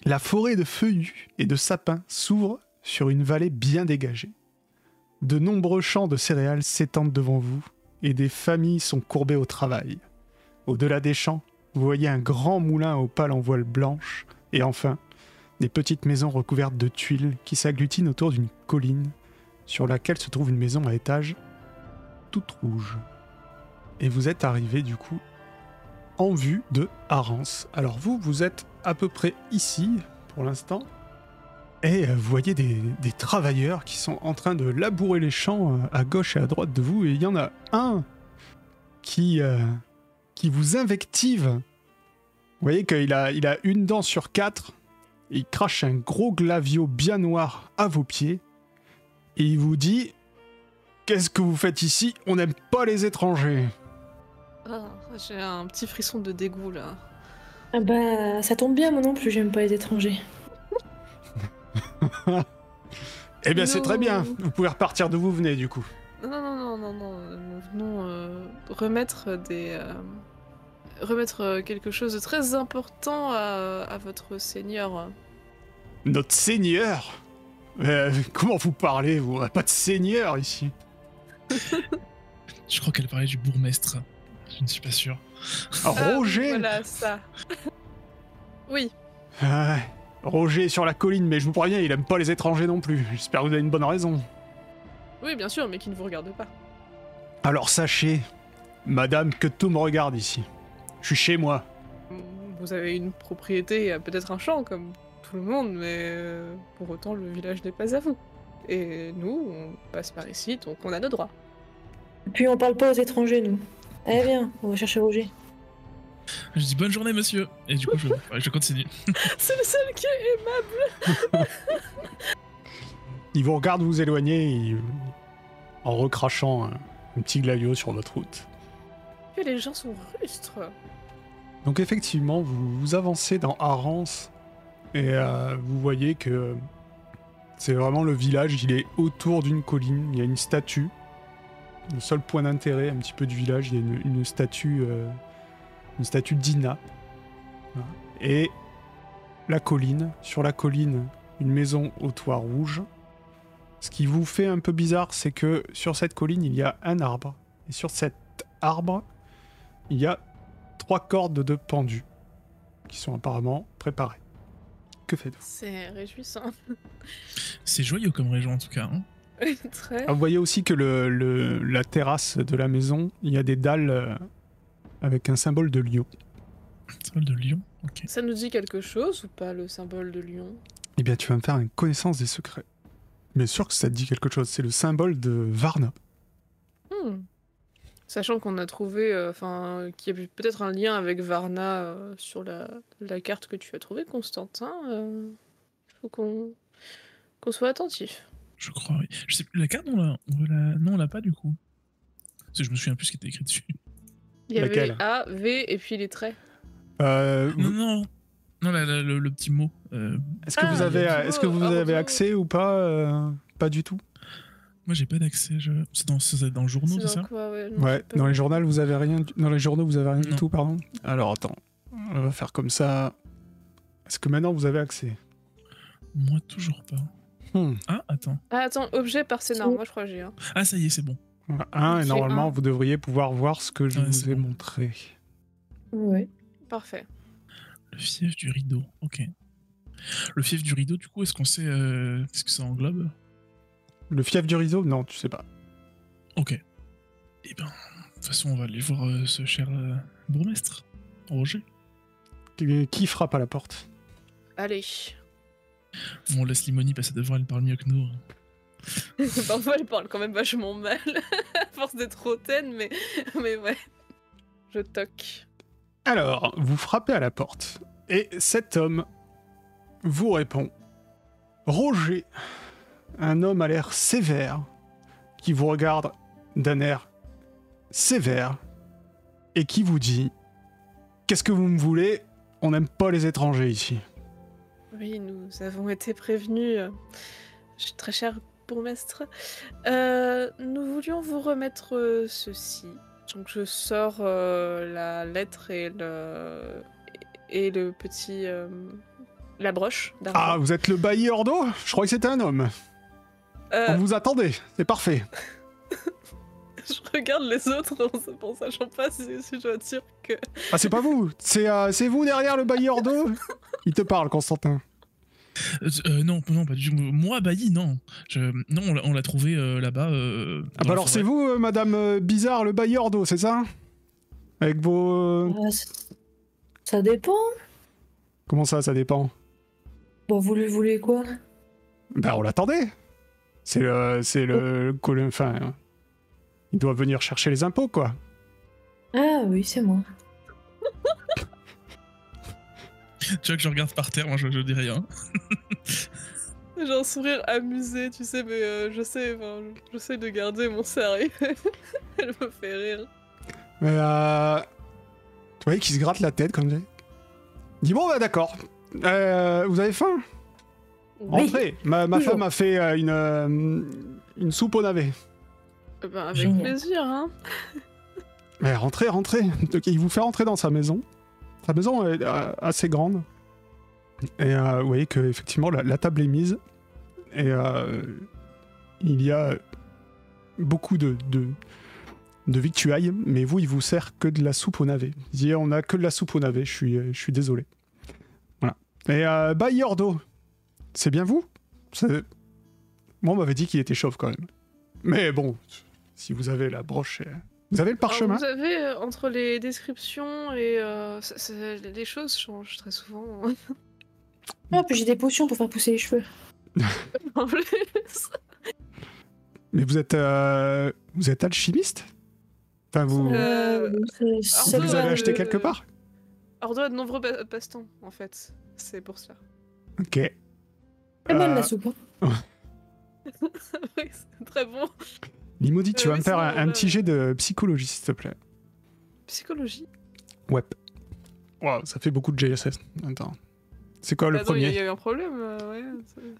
la forêt de feuillus et de sapins s'ouvre sur une vallée bien dégagée. De nombreux champs de céréales s'étendent devant vous et des familles sont courbées au travail. Au-delà des champs, vous voyez un grand moulin aux pales en voile blanche et enfin, des petites maisons recouvertes de tuiles qui s'agglutinent autour d'une colline sur laquelle se trouve une maison à étage toute rouge. Et vous êtes arrivé du coup en vue de Arance. Alors vous êtes à peu près ici pour l'instant et vous voyez des travailleurs qui sont en train de labourer les champs à gauche et à droite de vous et il y en a un qui vous invective. Vous voyez qu'il a une dent sur 4. Il crache un gros glavio bien noir à vos pieds et il vous dit « Qu'est-ce que vous faites ici? On n'aime pas les étrangers. Ah, j'ai un petit frisson de dégoût là. Ah bah, ça tombe bien, moi non plus, j'aime pas les étrangers. » Eh bien c'est Non. très bien, vous pouvez repartir d'où vous venez du coup. Non, nous venons remettre quelque chose de très important à votre seigneur. Notre seigneur? Comment vous parlez? Vous n'avez pas de seigneur ici. Je crois qu'elle parlait du bourgmestre. Je ne suis pas sûr. Ah, Roger? Oui, voilà, ça. Oui, Ah, Roger est sur la colline, mais je vous préviens, il aime pas les étrangers non plus. J'espère que vous avez une bonne raison. oui, bien sûr, mais qui ne vous regarde pas. Alors sachez, madame, que tout me regarde ici. Je suis chez moi. Vous avez une propriété, peut-être un champ, comme tout le monde, mais pour autant, le village n'est pas à vous. Et nous, on passe par ici, donc on a nos droits. Et puis on parle pas aux étrangers, nous. Allez, viens, on va chercher Roger. Je dis bonne journée, monsieur. Et du coup, je continue. C'est le seul qui est aimable. Il vous regarde vous éloigner en recrachant un petit glavio sur votre route. Que les gens sont rustres. Donc effectivement, vous avancez dans Arance et vous voyez que c'est vraiment le village, il est autour d'une colline, il y a une statue. Le seul point d'intérêt un petit peu du village, il y a une statue d'Ina. Voilà. Et la colline, sur la colline, une maison au toit rouge. Ce qui vous fait un peu bizarre, c'est que sur cette colline, il y a un arbre. Et sur cet arbre, il y a 3 cordes de pendus qui sont apparemment préparées. Que faites-vous? C'est réjouissant. C'est joyeux comme région en tout cas. Hein. Très. Ah, vous voyez aussi que la terrasse de la maison, il y a des dalles avec un symbole de lion. Symbole de lion. Ok. Ça nous dit quelque chose ou pas, le symbole de lion? Eh bien, tu vas me faire une connaissance des secrets. Bien sûr que ça te dit quelque chose, c'est le symbole de Varna. Sachant qu'on a trouvé, qu'il y a peut-être un lien avec Varna sur la carte que tu as trouvée, Constantin. Faut qu'on soit attentif. Je crois, oui. Je sais plus, la carte, non, on l'a pas du coup. Parce que je me souviens plus ce qui était écrit dessus. Il y avait Laquelle? A, V et puis les traits. Non, le petit mot. Est-ce que Ah, vous avez, le est-ce que vous Ordo. avez accès ou pas? Pas du tout. Moi, j'ai pas d'accès. C'est dans le journal, c'est ça? quoi, ouais. Non, Ouais. j'ai pas Dans vu. les journaux, vous avez rien. Dans les journaux, vous avez rien du Non. tout, pardon. Alors attends, on va faire comme ça. Est-ce que maintenant vous avez accès? Moi, toujours pas. Ah, attends. Ah, attends, objet par scénar, moi je crois que j'ai un. Ah, ça y est, c'est bon. Voilà. Et Ok, normalement, un. vous devriez pouvoir voir ce que je Ouais, vous c'est ai bon. montré. Ouais. Parfait. Le fief du rideau, ok. Le fief du rideau, du coup, est-ce qu'on sait ce que ça englobe? Le fief du rideau? Non, tu sais pas. Ok. Eh ben, de toute façon, on va aller voir ce cher bourgmestre, Roger. Qui frappe à la porte? Allez. On laisse Limoni passer devant, elle parle mieux que nous. Parfois elle parle quand même vachement mal, à force d'être hautaine, mais ouais. Je toque. Alors, vous frappez à la porte. Et cet homme vous répond. Roger, un homme à l'air sévère, qui vous regarde d'un air sévère, et qui vous dit « Qu'est-ce que vous me voulez? On n'aime pas les étrangers ici. » Oui, nous avons été prévenus, très cher bourgmestre. Nous voulions vous remettre ceci. Donc je sors la lettre et le petit... la broche d'argent. Ah, vous êtes le bailli Ordo? Je croyais que c'était un homme. On vous attendait, c'est parfait. Je regarde les autres en sachant pas si je dois dire que... Ah, c'est pas vous, c'est vous derrière le bailli Ordo? Il te parle, Constantin. Non, pas du tout. Moi, Bailly, non. Non, on l'a trouvé là-bas. Ah dans bah la alors forêt. c'est vous, madame Bizarre, le bailli Ordo, c'est ça? Avec vos... Ça dépend. Comment ça dépend? Bon, vous lui voulez quoi? Bah on l'attendait. C'est le enfin, il doit venir chercher les impôts, quoi. Ah oui, c'est moi. Tu vois que je regarde par terre, moi je dis rien. J'ai un sourire amusé, tu sais, mais j'essaie de garder mon sérieux. Elle me fait rire. Mais tu voyez qu'il se gratte la tête comme ça. Il dit bon bah d'accord. Vous avez faim? Rentrez. Ma toujours. femme a fait une soupe au navet. Ben, avec Génial. plaisir, hein. Mais rentrez. Donc, il vous fait rentrer dans sa maison. Sa maison est assez grande. Et vous voyez que effectivement la table est mise. Et il y a beaucoup de victuailles, mais vous, il vous sert que de la soupe au navet. Il dit on a que de la soupe au navet, je suis désolé. Voilà. Et Bailly Ordo, c'est bien vous? Moi, on m'avait dit qu'il était chauve quand même. Mais bon, si vous avez la broche... Vous avez le parchemin? Alors, vous savez, entre les descriptions et... les choses changent très souvent. Ah, puis j'ai des potions pour faire pousser les cheveux. En plus. Mais vous êtes alchimiste? Enfin, vous Ordo, vous avez acheté le- quelque part? Ordo a de nombreux passe-temps, en fait. C'est pour cela. Ok. Très bonne la soupe. Hein. Oui, c'est très bon. Limodi, tu vas oui, me faire sinon, un petit jet de psychologie, s'il te plaît. Psychologie. Ouais. Wow, ça fait beaucoup de GSS. Attends. C'est quoi le Attends, il premier? y a eu un problème, ouais.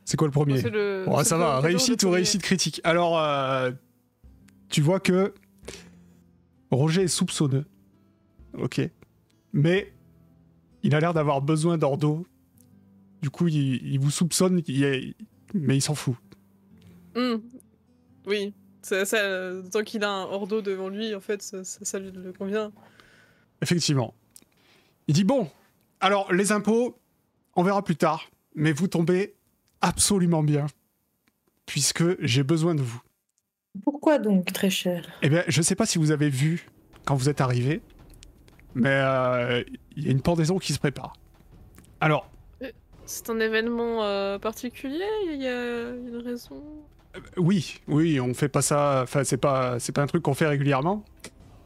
C'est quoi le premier? C'est le... Oh, c'est ça le va, cadeau, réussite le ou premier. réussite critique. Alors, tu vois que Roger est soupçonneux. Ok. Mais il a l'air d'avoir besoin d'Ordo. Du coup, il vous soupçonne, mais il s'en fout. Oui. Tant qu'il a un Ordo devant lui, en fait, ça lui le convient. Effectivement. Il dit bon, alors les impôts, on verra plus tard, mais vous tombez absolument bien, puisque j'ai besoin de vous. Pourquoi donc, très cher? Eh bien, je sais pas si vous avez vu quand vous êtes arrivé, mais il y a une pendaison qui se prépare. Alors, C'est un événement particulier? Il y a une raison? oui, on fait pas ça, enfin c'est pas un truc qu'on fait régulièrement.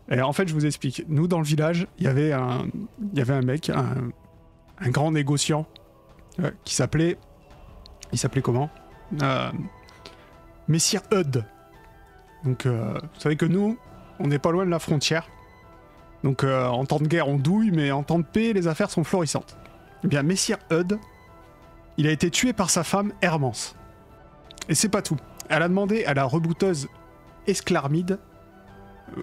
Et en fait, je vous explique. Nous, dans le village, il y avait un mec, un grand négociant, qui s'appelait... Il s'appelait comment? Messire Hud. Donc, vous savez que nous, on n'est pas loin de la frontière. Donc en temps de guerre, on douille, mais en temps de paix, les affaires sont florissantes. Eh bien, Messire Hud, il a été tué par sa femme Hermance. Et c'est pas tout. Elle a demandé à la rebouteuse Esclarmide...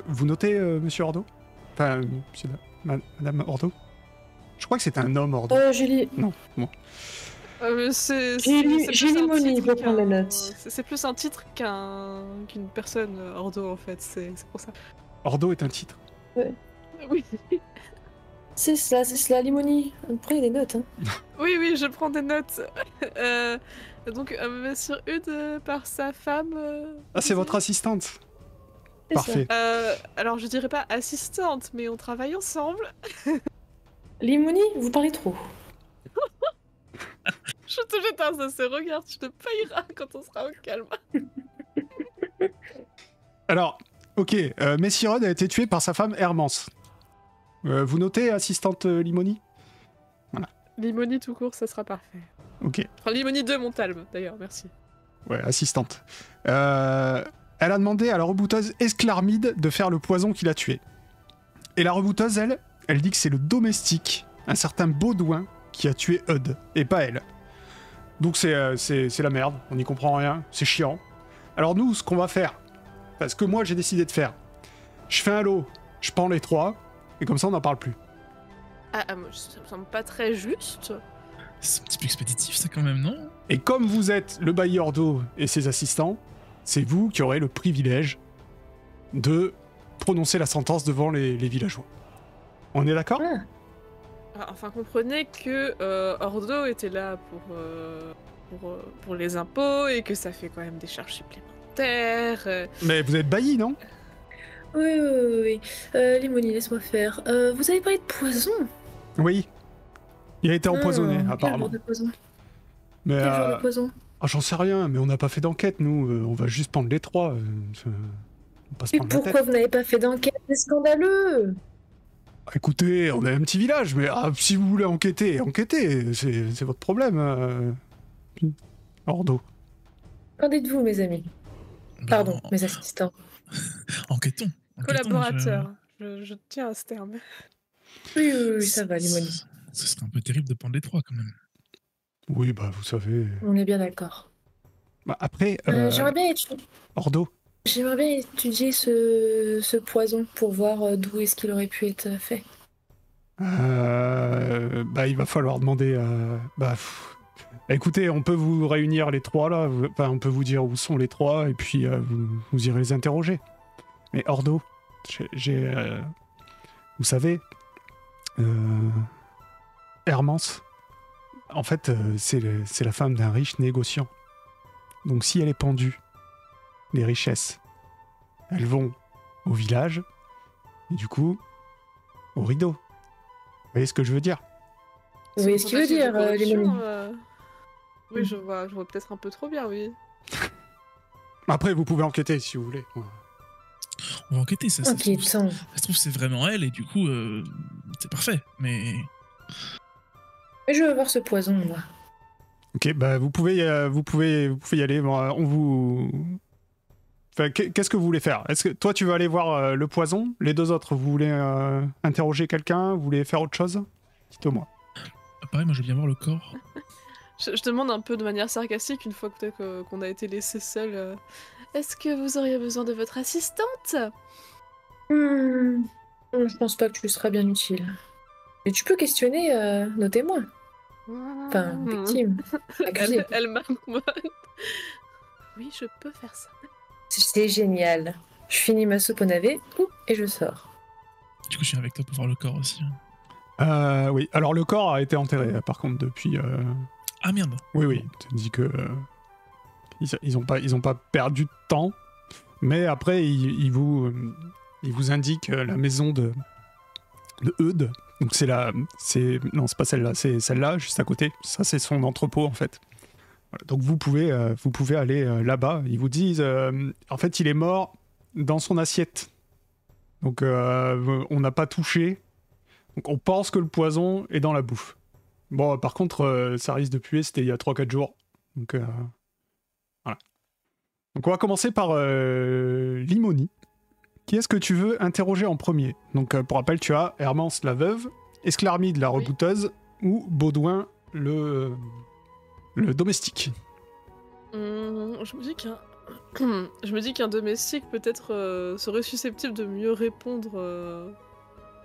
Vous notez, monsieur Ordo? Enfin, madame Ordo? Je crois que c'est un homme, Ordo. Julie. Non, bon. J'ai Limoni pour prendre les notes. C'est plus un titre qu'une personne, Ordo, en fait. C'est pour ça. Ordo est un titre. Ouais. Oui. C'est cela, Limoni. Prenez des notes. Hein. Oui, je prends des notes. Donc, Monsieur Hud, par sa femme... Ah, c'est votre assistante. C'est Parfait. Alors, je dirais pas assistante, mais on travaille ensemble. Limoni, vous parlez trop. Je te jette un ça, regarde, tu te payeras quand on sera au calme. Alors, ok, Messire Hud a été tué par sa femme Hermance. Vous notez, assistante Limoni? Voilà. Limoni tout court, ça sera parfait. Ok. Enfin, Limoni 2 Montalme, d'ailleurs, merci. Ouais, assistante. Elle a demandé à la rebouteuse Esclarmide de faire le poison qui l'a tué. Et la rebouteuse, elle dit que c'est le domestique, un certain Baudouin, qui a tué Hud, et pas elle. Donc c'est la merde, on n'y comprend rien, c'est chiant. Alors nous, ce qu'on va faire, parce que moi j'ai décidé de faire, je fais un lot, je prends les 3, et comme ça on n'en parle plus. Moi, ça me semble pas très juste. C'est un petit peu expéditif, ça, quand même, non? Et comme vous êtes le bailleur d'eau et ses assistants, c'est vous qui aurez le privilège de prononcer la sentence devant les villageois. On est d'accord? Enfin, comprenez que Ordo était là pour les impôts et que ça fait quand même des charges supplémentaires. Mais vous êtes bailli, non? Oui. Limoni, laisse-moi faire. Vous avez parlé de poison? Oui. Il a été empoisonné, Quel apparemment. genre de poison? Mais Quel genre de poison? j'en sais rien, mais on n'a pas fait d'enquête, nous. On va juste prendre les 3. On va pas se Mais prendre la pourquoi tête. vous n'avez pas fait d'enquête? C'est scandaleux! Écoutez, on est un petit village, mais si vous voulez enquêter, c'est votre problème. Ordo. Qu'en dites-vous, mes amis? Pardon, Ben, mes assistants. Enquêtons. Collaborateur. Je tiens à ce terme. Oui, ça va, Limoni. Ce serait un peu terrible de prendre les 3, quand même. Oui, bah vous savez. On est bien d'accord. Bah, après, J'aimerais bien Ordo. étudier ce poison pour voir d'où est-ce qu'il aurait pu être fait. Bah il va falloir demander. Écoutez, on peut vous réunir les 3 là. Enfin, on peut vous dire où sont les 3 et puis vous irez les interroger. Mais Ordo, vous savez, Hermance, en fait, c'est la femme d'un riche négociant. Donc si elle est pendue, les richesses, elles vont au village, et du coup, au rideau. Vous voyez ce que je veux dire? Vous voyez ce qu'il veut dire, Limoni? Oui, je vois peut-être un peu trop bien, oui. Après, vous pouvez enquêter si vous voulez. On va enquêter, ça. Ok, Ça se trouve, c'est vraiment elle, et du coup, c'est parfait. Mais je veux voir ce poison, moi. Ok, bah vous pouvez y aller. Bon, on vous. Enfin, qu'est-ce que vous voulez faire? Est-ce que toi tu veux aller voir le poison? Les 2 autres, vous voulez interroger quelqu'un? Vous voulez faire autre chose? Dites-moi. pareil, moi je veux bien voir le corps. Je demande un peu de manière sarcastique, une fois qu'on a été laissés seuls. Est-ce que vous auriez besoin de votre assistante? Je pense pas que tu seras bien utile. Mais tu peux questionner nos témoins. Enfin, victimes. Accusés. Elle marmonne. Oui, je peux faire ça. C'est génial. Je finis ma soupe au navet et je sors. Du coup, je suis avec toi pour voir le corps aussi. Oui, alors le corps a été enterré, par contre, depuis... Ah merde. Oui, tu dis que... ils ont pas perdu de temps, mais après, ils vous indiquent la maison de Eudes. Donc non, c'est pas celle-là, c'est celle-là, juste à côté. Ça, c'est son entrepôt, en fait. Voilà, donc vous pouvez aller là-bas. Ils vous disent... en fait, il est mort dans son assiette. Donc on n'a pas touché. Donc on pense que le poison est dans la bouffe. Bon, par contre, ça risque de puer, c'était il y a 3-4 jours. Donc voilà. Donc on va commencer par Limoni. Qui est-ce que tu veux interroger en premier? Donc, pour rappel, tu as Hermance la veuve, Esclarmide la Oui. rebouteuse ou Baudouin le domestique. Je me dis qu'un je me dis qu'un domestique peut-être serait susceptible de mieux répondre.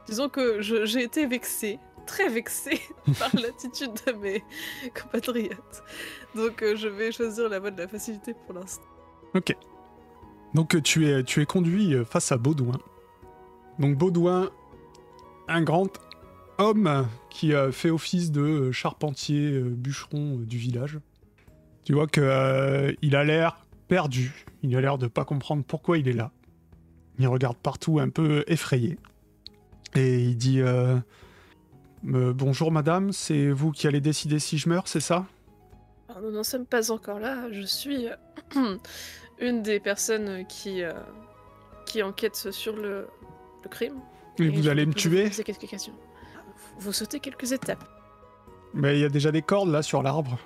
Disons que j'ai été vexée, très vexée par l'attitude de mes compatriotes. Donc je vais choisir la voie de la facilité pour l'instant. Ok. Donc tu es conduit face à Baudouin. Donc Baudouin, un grand homme qui fait office de charpentier, bûcheron du village. Tu vois que il a l'air perdu. Il a l'air de pas comprendre pourquoi il est là. Il regarde partout un peu effrayé. Et il dit bonjour madame, c'est vous qui allez décider si je meurs, c'est ça? Alors, nous n'en sommes pas encore là. Je suis une des personnes qui enquête sur le crime. Et vous je allez me peux vous tuer? poser quelques questions. Vous sautez quelques étapes. Mais il y a déjà des cordes là sur l'arbre.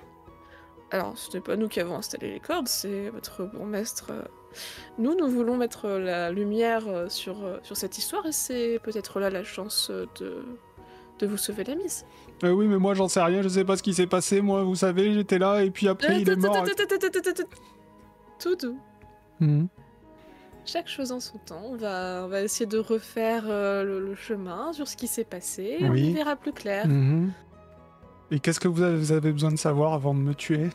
Alors, ce n'est pas nous qui avons installé les cordes, c'est votre bourgmestre. Nous voulons mettre la lumière sur cette histoire et c'est peut-être là la chance de vous sauver la mise. Oui, mais moi j'en sais rien, je sais pas ce qui s'est passé. Moi, vous savez, j'étais là et puis après il est mort. Tout doux. Mhm. Chaque chose en son temps. On va essayer de refaire le chemin sur ce qui s'est passé. On Oui. y verra plus clair. Mhm. Et qu'est-ce que vous avez besoin de savoir avant de me tuer?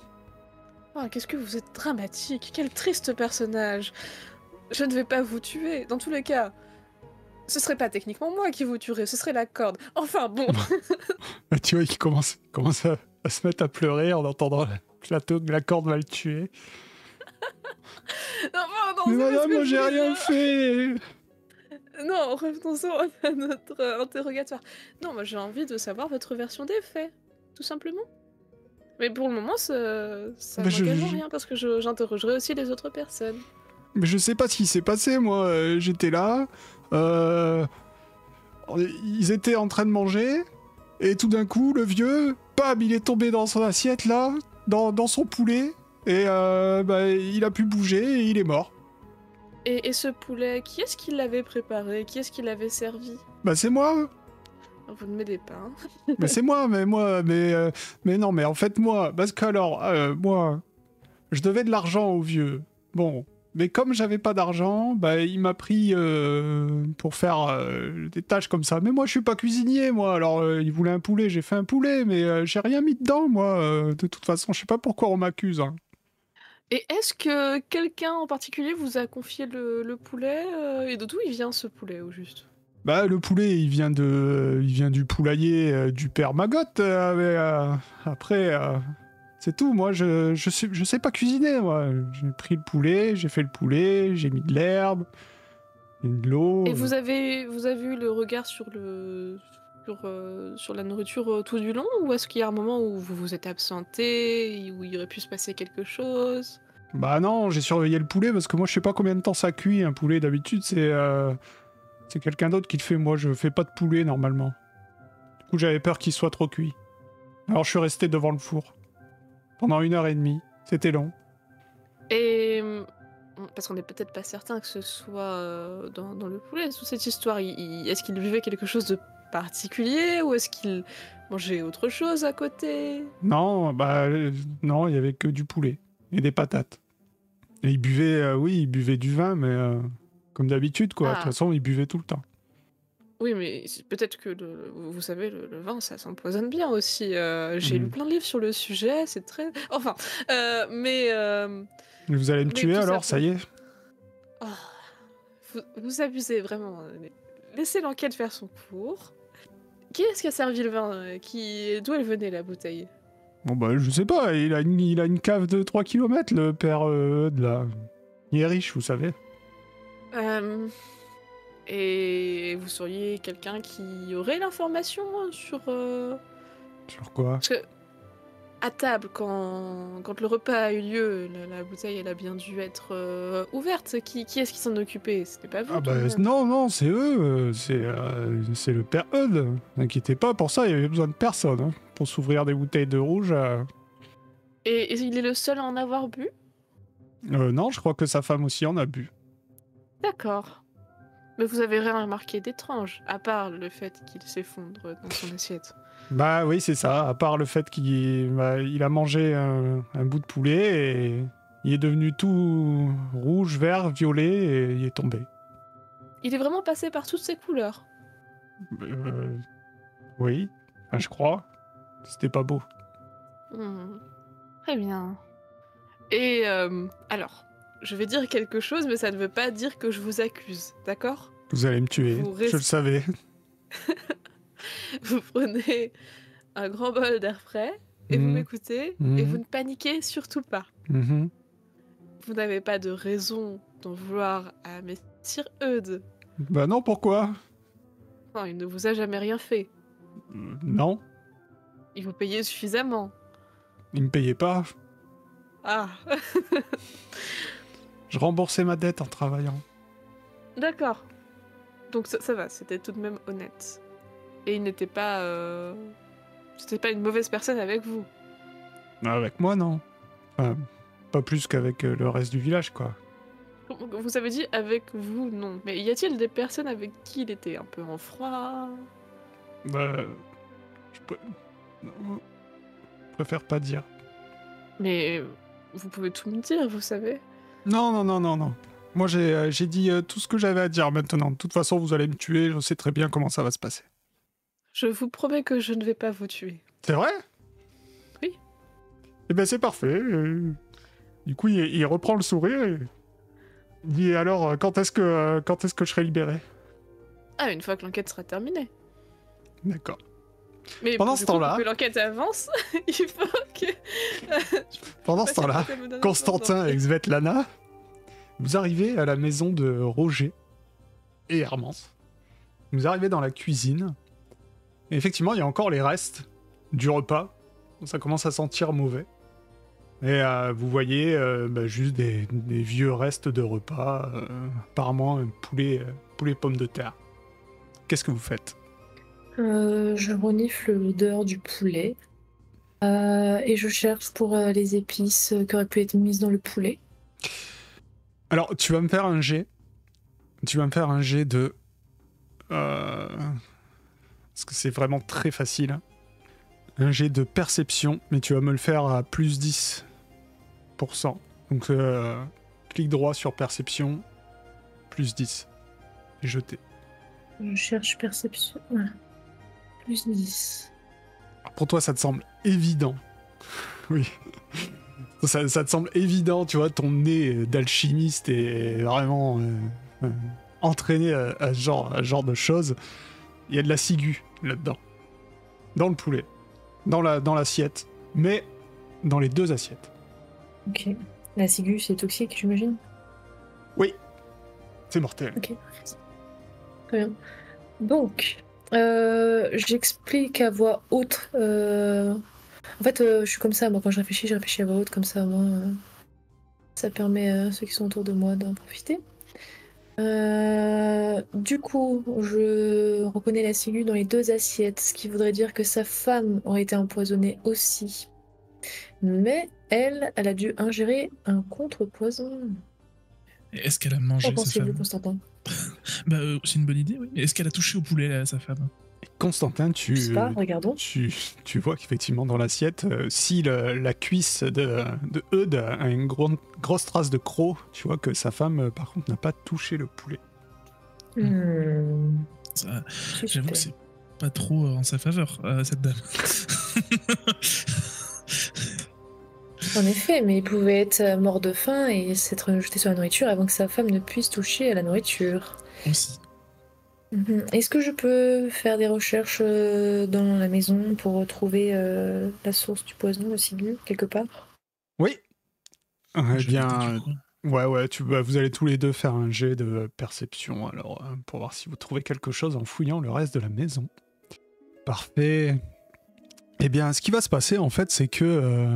Oh, qu'est-ce que vous êtes dramatique. Quel triste personnage. Je ne vais pas vous tuer. Dans tous les cas, ce serait pas techniquement moi qui vous tuerais, ce serait la corde. Enfin bon. Tu vois, il commence à se mettre à pleurer en entendant la corde va le tuer. Non, Mais c'est pas ce madame, que moi je j'ai voulais rien dire. fait. Non, revenons-en à notre interrogatoire. Non, moi j'ai envie de savoir votre version des faits, tout simplement. Mais pour le moment, ça Mais je- n'engage en rien parce que j'interrogerai aussi les autres personnes. Mais je sais pas ce qui s'est passé, moi. J'étais là. Ils étaient en train de manger. Et tout d'un coup, le vieux, bam, il est tombé dans son assiette, là, dans son poulet. Et il a pu bouger et il est mort. Et ce poulet, qui est-ce qui l'avait préparé? Qui est-ce qui l'avait servi? Bah c'est moi. Vous ne m'aidez pas. Hein. Mais c'est moi, mais non, mais en fait moi, parce que alors, moi, je devais de l'argent au vieux. Bon, mais comme j'avais pas d'argent, bah il m'a pris pour faire des tâches comme ça. Mais moi, je suis pas cuisinier, moi. Alors, il voulait un poulet, j'ai fait un poulet, mais j'ai rien mis dedans, moi. De toute façon, je sais pas pourquoi on m'accuse. Hein. Et est-ce que quelqu'un en particulier vous a confié le poulet et d'où il vient ce poulet au juste? Bah le poulet, il vient du poulailler du père Maggot. Mais, après. C'est tout, moi je sais pas cuisiner, moi. J'ai pris le poulet, j'ai fait le poulet, j'ai mis de l'herbe, de l'eau. Et vous avez eu le regard sur la nourriture tout du long, ou est-ce qu'il y a un moment où vous vous êtes absenté, où il aurait pu se passer quelque chose? Bah non, j'ai surveillé le poulet parce que moi je sais pas combien de temps ça cuit un poulet. D'habitude c'est quelqu'un d'autre qui le fait, moi je fais pas de poulet normalement. Du coup j'avais peur qu'il soit trop cuit. Alors je suis resté devant le four. Pendant 1h30, c'était long. Et parce qu'on n'est peut-être pas certain que ce soit dans le poulet, sous cette histoire, est-ce qu'il buvait quelque chose de particulier ou est-ce qu'il mangeait autre chose à côté? Non, non, il y avait que du poulet et des patates. Et il buvait du vin, mais comme d'habitude quoi. De toute façon, il buvait tout le temps. Oui, mais peut-être que vous savez, le vin, ça s'empoisonne bien aussi. J'ai lu plein de livres sur le sujet, c'est très... Enfin, mais Vous allez me tuer tout alors, ça y est. Vous abusez vraiment. Laissez l'enquête faire son cours. Qui est-ce qui a servi le vin? D'où elle venait, la bouteille? Bon bah je sais pas, il a une cave de 3 km, le père de là. Il est riche, vous savez. Et vous seriez quelqu'un qui aurait l'information sur... Sur quoi? Parce que, à table, quand le repas a eu lieu, la bouteille, elle a bien dû être ouverte. Qui est-ce qui s'en occupait? C'était pas vous? Ah tout bah de même. non, c'est eux, c'est le père Eudes. N'inquiétez pas, pour ça il y avait besoin de personne, hein, pour s'ouvrir des bouteilles de rouge. Et il est le seul à en avoir bu? Non, je crois que sa femme aussi en a bu. D'accord. Mais vous avez rien remarqué d'étrange, à part le fait qu'il s'effondre dans son assiette. Bah oui, c'est ça. À part le fait il a mangé un bout de poulet et il est devenu tout rouge, vert, violet et il est tombé. Il est vraiment passé par toutes ces couleurs. Oui, enfin, je crois. C'était pas beau. Très bien. Et alors, je vais dire quelque chose, mais ça ne veut pas dire que je vous accuse, d'accord? Vous allez me tuer, je le savais. Vous prenez un grand bol d'air frais et vous m'écoutez et vous ne paniquez surtout pas. Vous n'avez pas de raison d'en vouloir à Messire Eudes. Bah non, pourquoi? Non, il ne vous a jamais rien fait. Non. Il vous payait suffisamment. Il me payait pas. Ah. Je remboursais ma dette en travaillant. D'accord. Donc ça va, c'était tout de même honnête. Et il n'était pas... C'était pas une mauvaise personne avec vous. Avec moi, non. Enfin, pas plus qu'avec le reste du village, quoi. Vous avez dit avec vous, non. Mais y a-t-il des personnes avec qui il était un peu en froid? Bah... Je préfère pas dire. Mais vous pouvez tout me dire, vous savez. Non. Moi, j'ai dit tout ce que j'avais à dire maintenant. De toute façon, vous allez me tuer, je sais très bien comment ça va se passer. Je vous promets que je ne vais pas vous tuer. C'est vrai? Oui. Eh ben, c'est parfait. Du coup, il reprend le sourire et il dit alors, quand est-ce que je serai libéré? Ah, une fois que l'enquête sera terminée. D'accord. Mais pendant ce temps-là, pour que l'enquête avance, il faut que... pendant ce temps-là, Constantin et Svetlana, vous arrivez à la maison de Roger et Hermance. Vous arrivez dans la cuisine. Et effectivement, il y a encore les restes du repas. Ça commence à sentir mauvais. Et vous voyez juste des vieux restes de repas. Apparemment, un poulet pommes de terre. Qu'est-ce que vous faites? Je renifle l'odeur du poulet et je cherche pour les épices qui auraient pu être mises dans le poulet. Alors, tu vas me faire un jet. Tu vas me faire un jet de... Parce que c'est vraiment très facile. Un jet de perception, mais tu vas me le faire à plus 10%. Donc, clic droit sur perception, plus 10. Et jeter. Je cherche perception. Voilà. Plus 10. Pour toi, ça te semble évident. Oui. Ça te semble évident, tu vois, ton nez d'alchimiste est vraiment entraîné à ce genre de choses. Il y a de la ciguë là-dedans. Dans le poulet. Dans l'assiette. Mais dans les deux assiettes. Ok. La ciguë, c'est toxique, j'imagine? Oui. C'est mortel. Ok. Très bien. Donc, j'explique à voix haute. En fait, je suis comme ça, moi, quand je réfléchis à voix haute, comme ça, moi, ça permet à ceux qui sont autour de moi d'en profiter. Du coup, je reconnais la ciguë dans les deux assiettes, ce qui voudrait dire que sa femme aurait été empoisonnée aussi. Mais elle a dû ingérer un contrepoison. Est-ce qu'elle a mangé Qu'en sa pensez-vous, femme? Constantin? C'est une bonne idée, oui. Mais est-ce qu'elle a touché au poulet, sa femme? Constantin, Je sais pas, regardons. tu vois qu'effectivement dans l'assiette, si la cuisse de Eudes a une grosse trace de croc, tu vois que sa femme, par contre, n'a pas touché le poulet. J'avoue que c'est pas trop en sa faveur, cette dame. En effet, mais il pouvait être mort de faim et s'être jeté sur la nourriture avant que sa femme ne puisse toucher à la nourriture. Aussi. Est-ce que je peux faire des recherches dans la maison pour retrouver la source du poison, le ciguë, quelque part? Oui. Eh bien, ouais, vous allez tous les deux faire un jet de perception, alors, pour voir si vous trouvez quelque chose en fouillant le reste de la maison. Parfait. Eh bien, ce qui va se passer, en fait, c'est que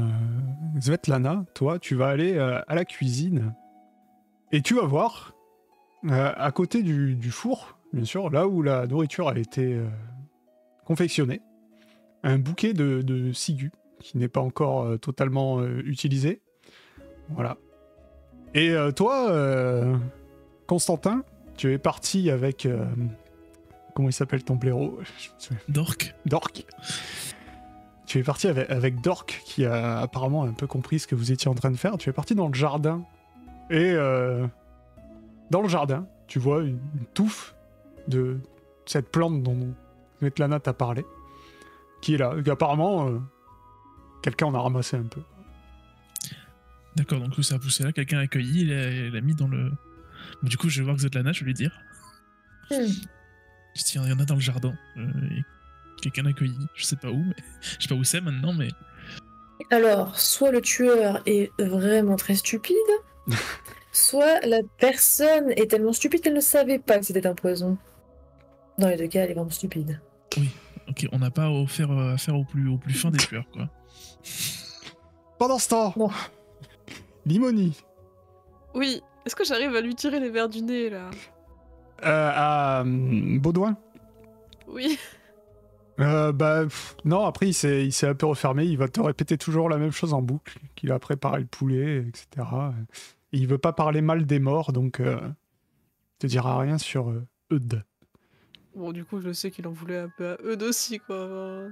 Svetlana, toi, tu vas aller à la cuisine et tu vas voir, à côté du four, bien sûr, là où la nourriture a été confectionnée, un bouquet de ciguë qui n'est pas encore totalement utilisé. Voilà. Et toi, Constantin, Tu es parti avec... comment il s'appelle ton blaireau? Je me souviens. Dork. Tu es parti avec Dork, qui a apparemment un peu compris ce que vous étiez en train de faire. Tu es parti dans le jardin. Et dans le jardin, tu vois une touffe de cette plante dont Svetlana t'a parlé, qui est là. Et apparemment, quelqu'un en a ramassé un peu. D'accord, donc ça a poussé là, quelqu'un a accueilli, il l'a mis dans le... Bon, du coup, je vais voir Svetlana, je vais lui dire. Je dis, il y en a dans le jardin. Et quelqu'un a accueilli, je sais pas où, mais... je sais pas où c'est maintenant, mais... Alors, soit le tueur est vraiment très stupide, soit la personne est tellement stupide qu'elle ne savait pas que c'était un poison. Dans les deux cas, elle est vraiment stupide. Oui, ok, on n'a pas affaire au plus fin des tueurs, quoi. Pendant ce temps, Bon. Limoni, Oui, est-ce que j'arrive à lui tirer les verres du nez, là? à Baudouin. Oui. Non, après il s'est un peu refermé, il va te répéter toujours la même chose en boucle, qu'il a préparé le poulet, etc. Et il veut pas parler mal des morts, donc il te dira rien sur Eud. Bon, du coup, je sais qu'il en voulait un peu à Eud aussi, quoi.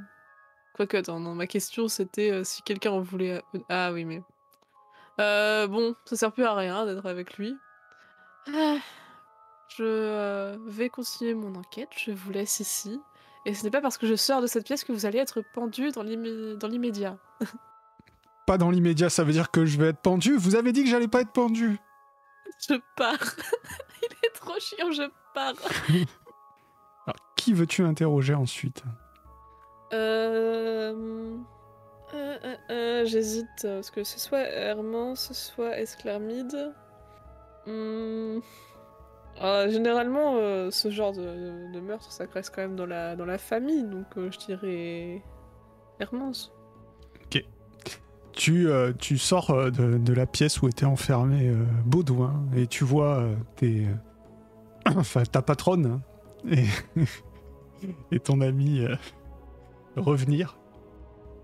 Quoique, attends, non, ma question, c'était si quelqu'un en voulait à Eud. Ah oui, mais... bon, ça sert plus à rien d'être avec lui. Je vais continuer mon enquête, je vous laisse ici. Et ce n'est pas parce que je sors de cette pièce que vous allez être pendu dans l'immédiat. Pas dans l'immédiat, ça veut dire que je vais être pendu. Vous avez dit que j'allais pas être pendu. Je pars. Il est trop chiant, je pars. Alors, qui veux-tu interroger ensuite? J'hésite, parce que c'est soit Hermance, soit Esclarmide. Généralement, ce genre de meurtre, ça reste quand même dans la famille, donc je dirais Hermance. Ok. Tu sors de la pièce où était enfermé Baudouin et tu vois ta patronne et ton ami revenir.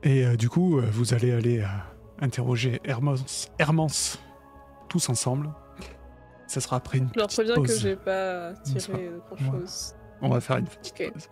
Et du coup, vous allez aller interroger Hermance tous ensemble. Ça sera après une Je leur petite préviens que pause. j'ai pas tiré grand chose. On va faire une petite Ok. pause.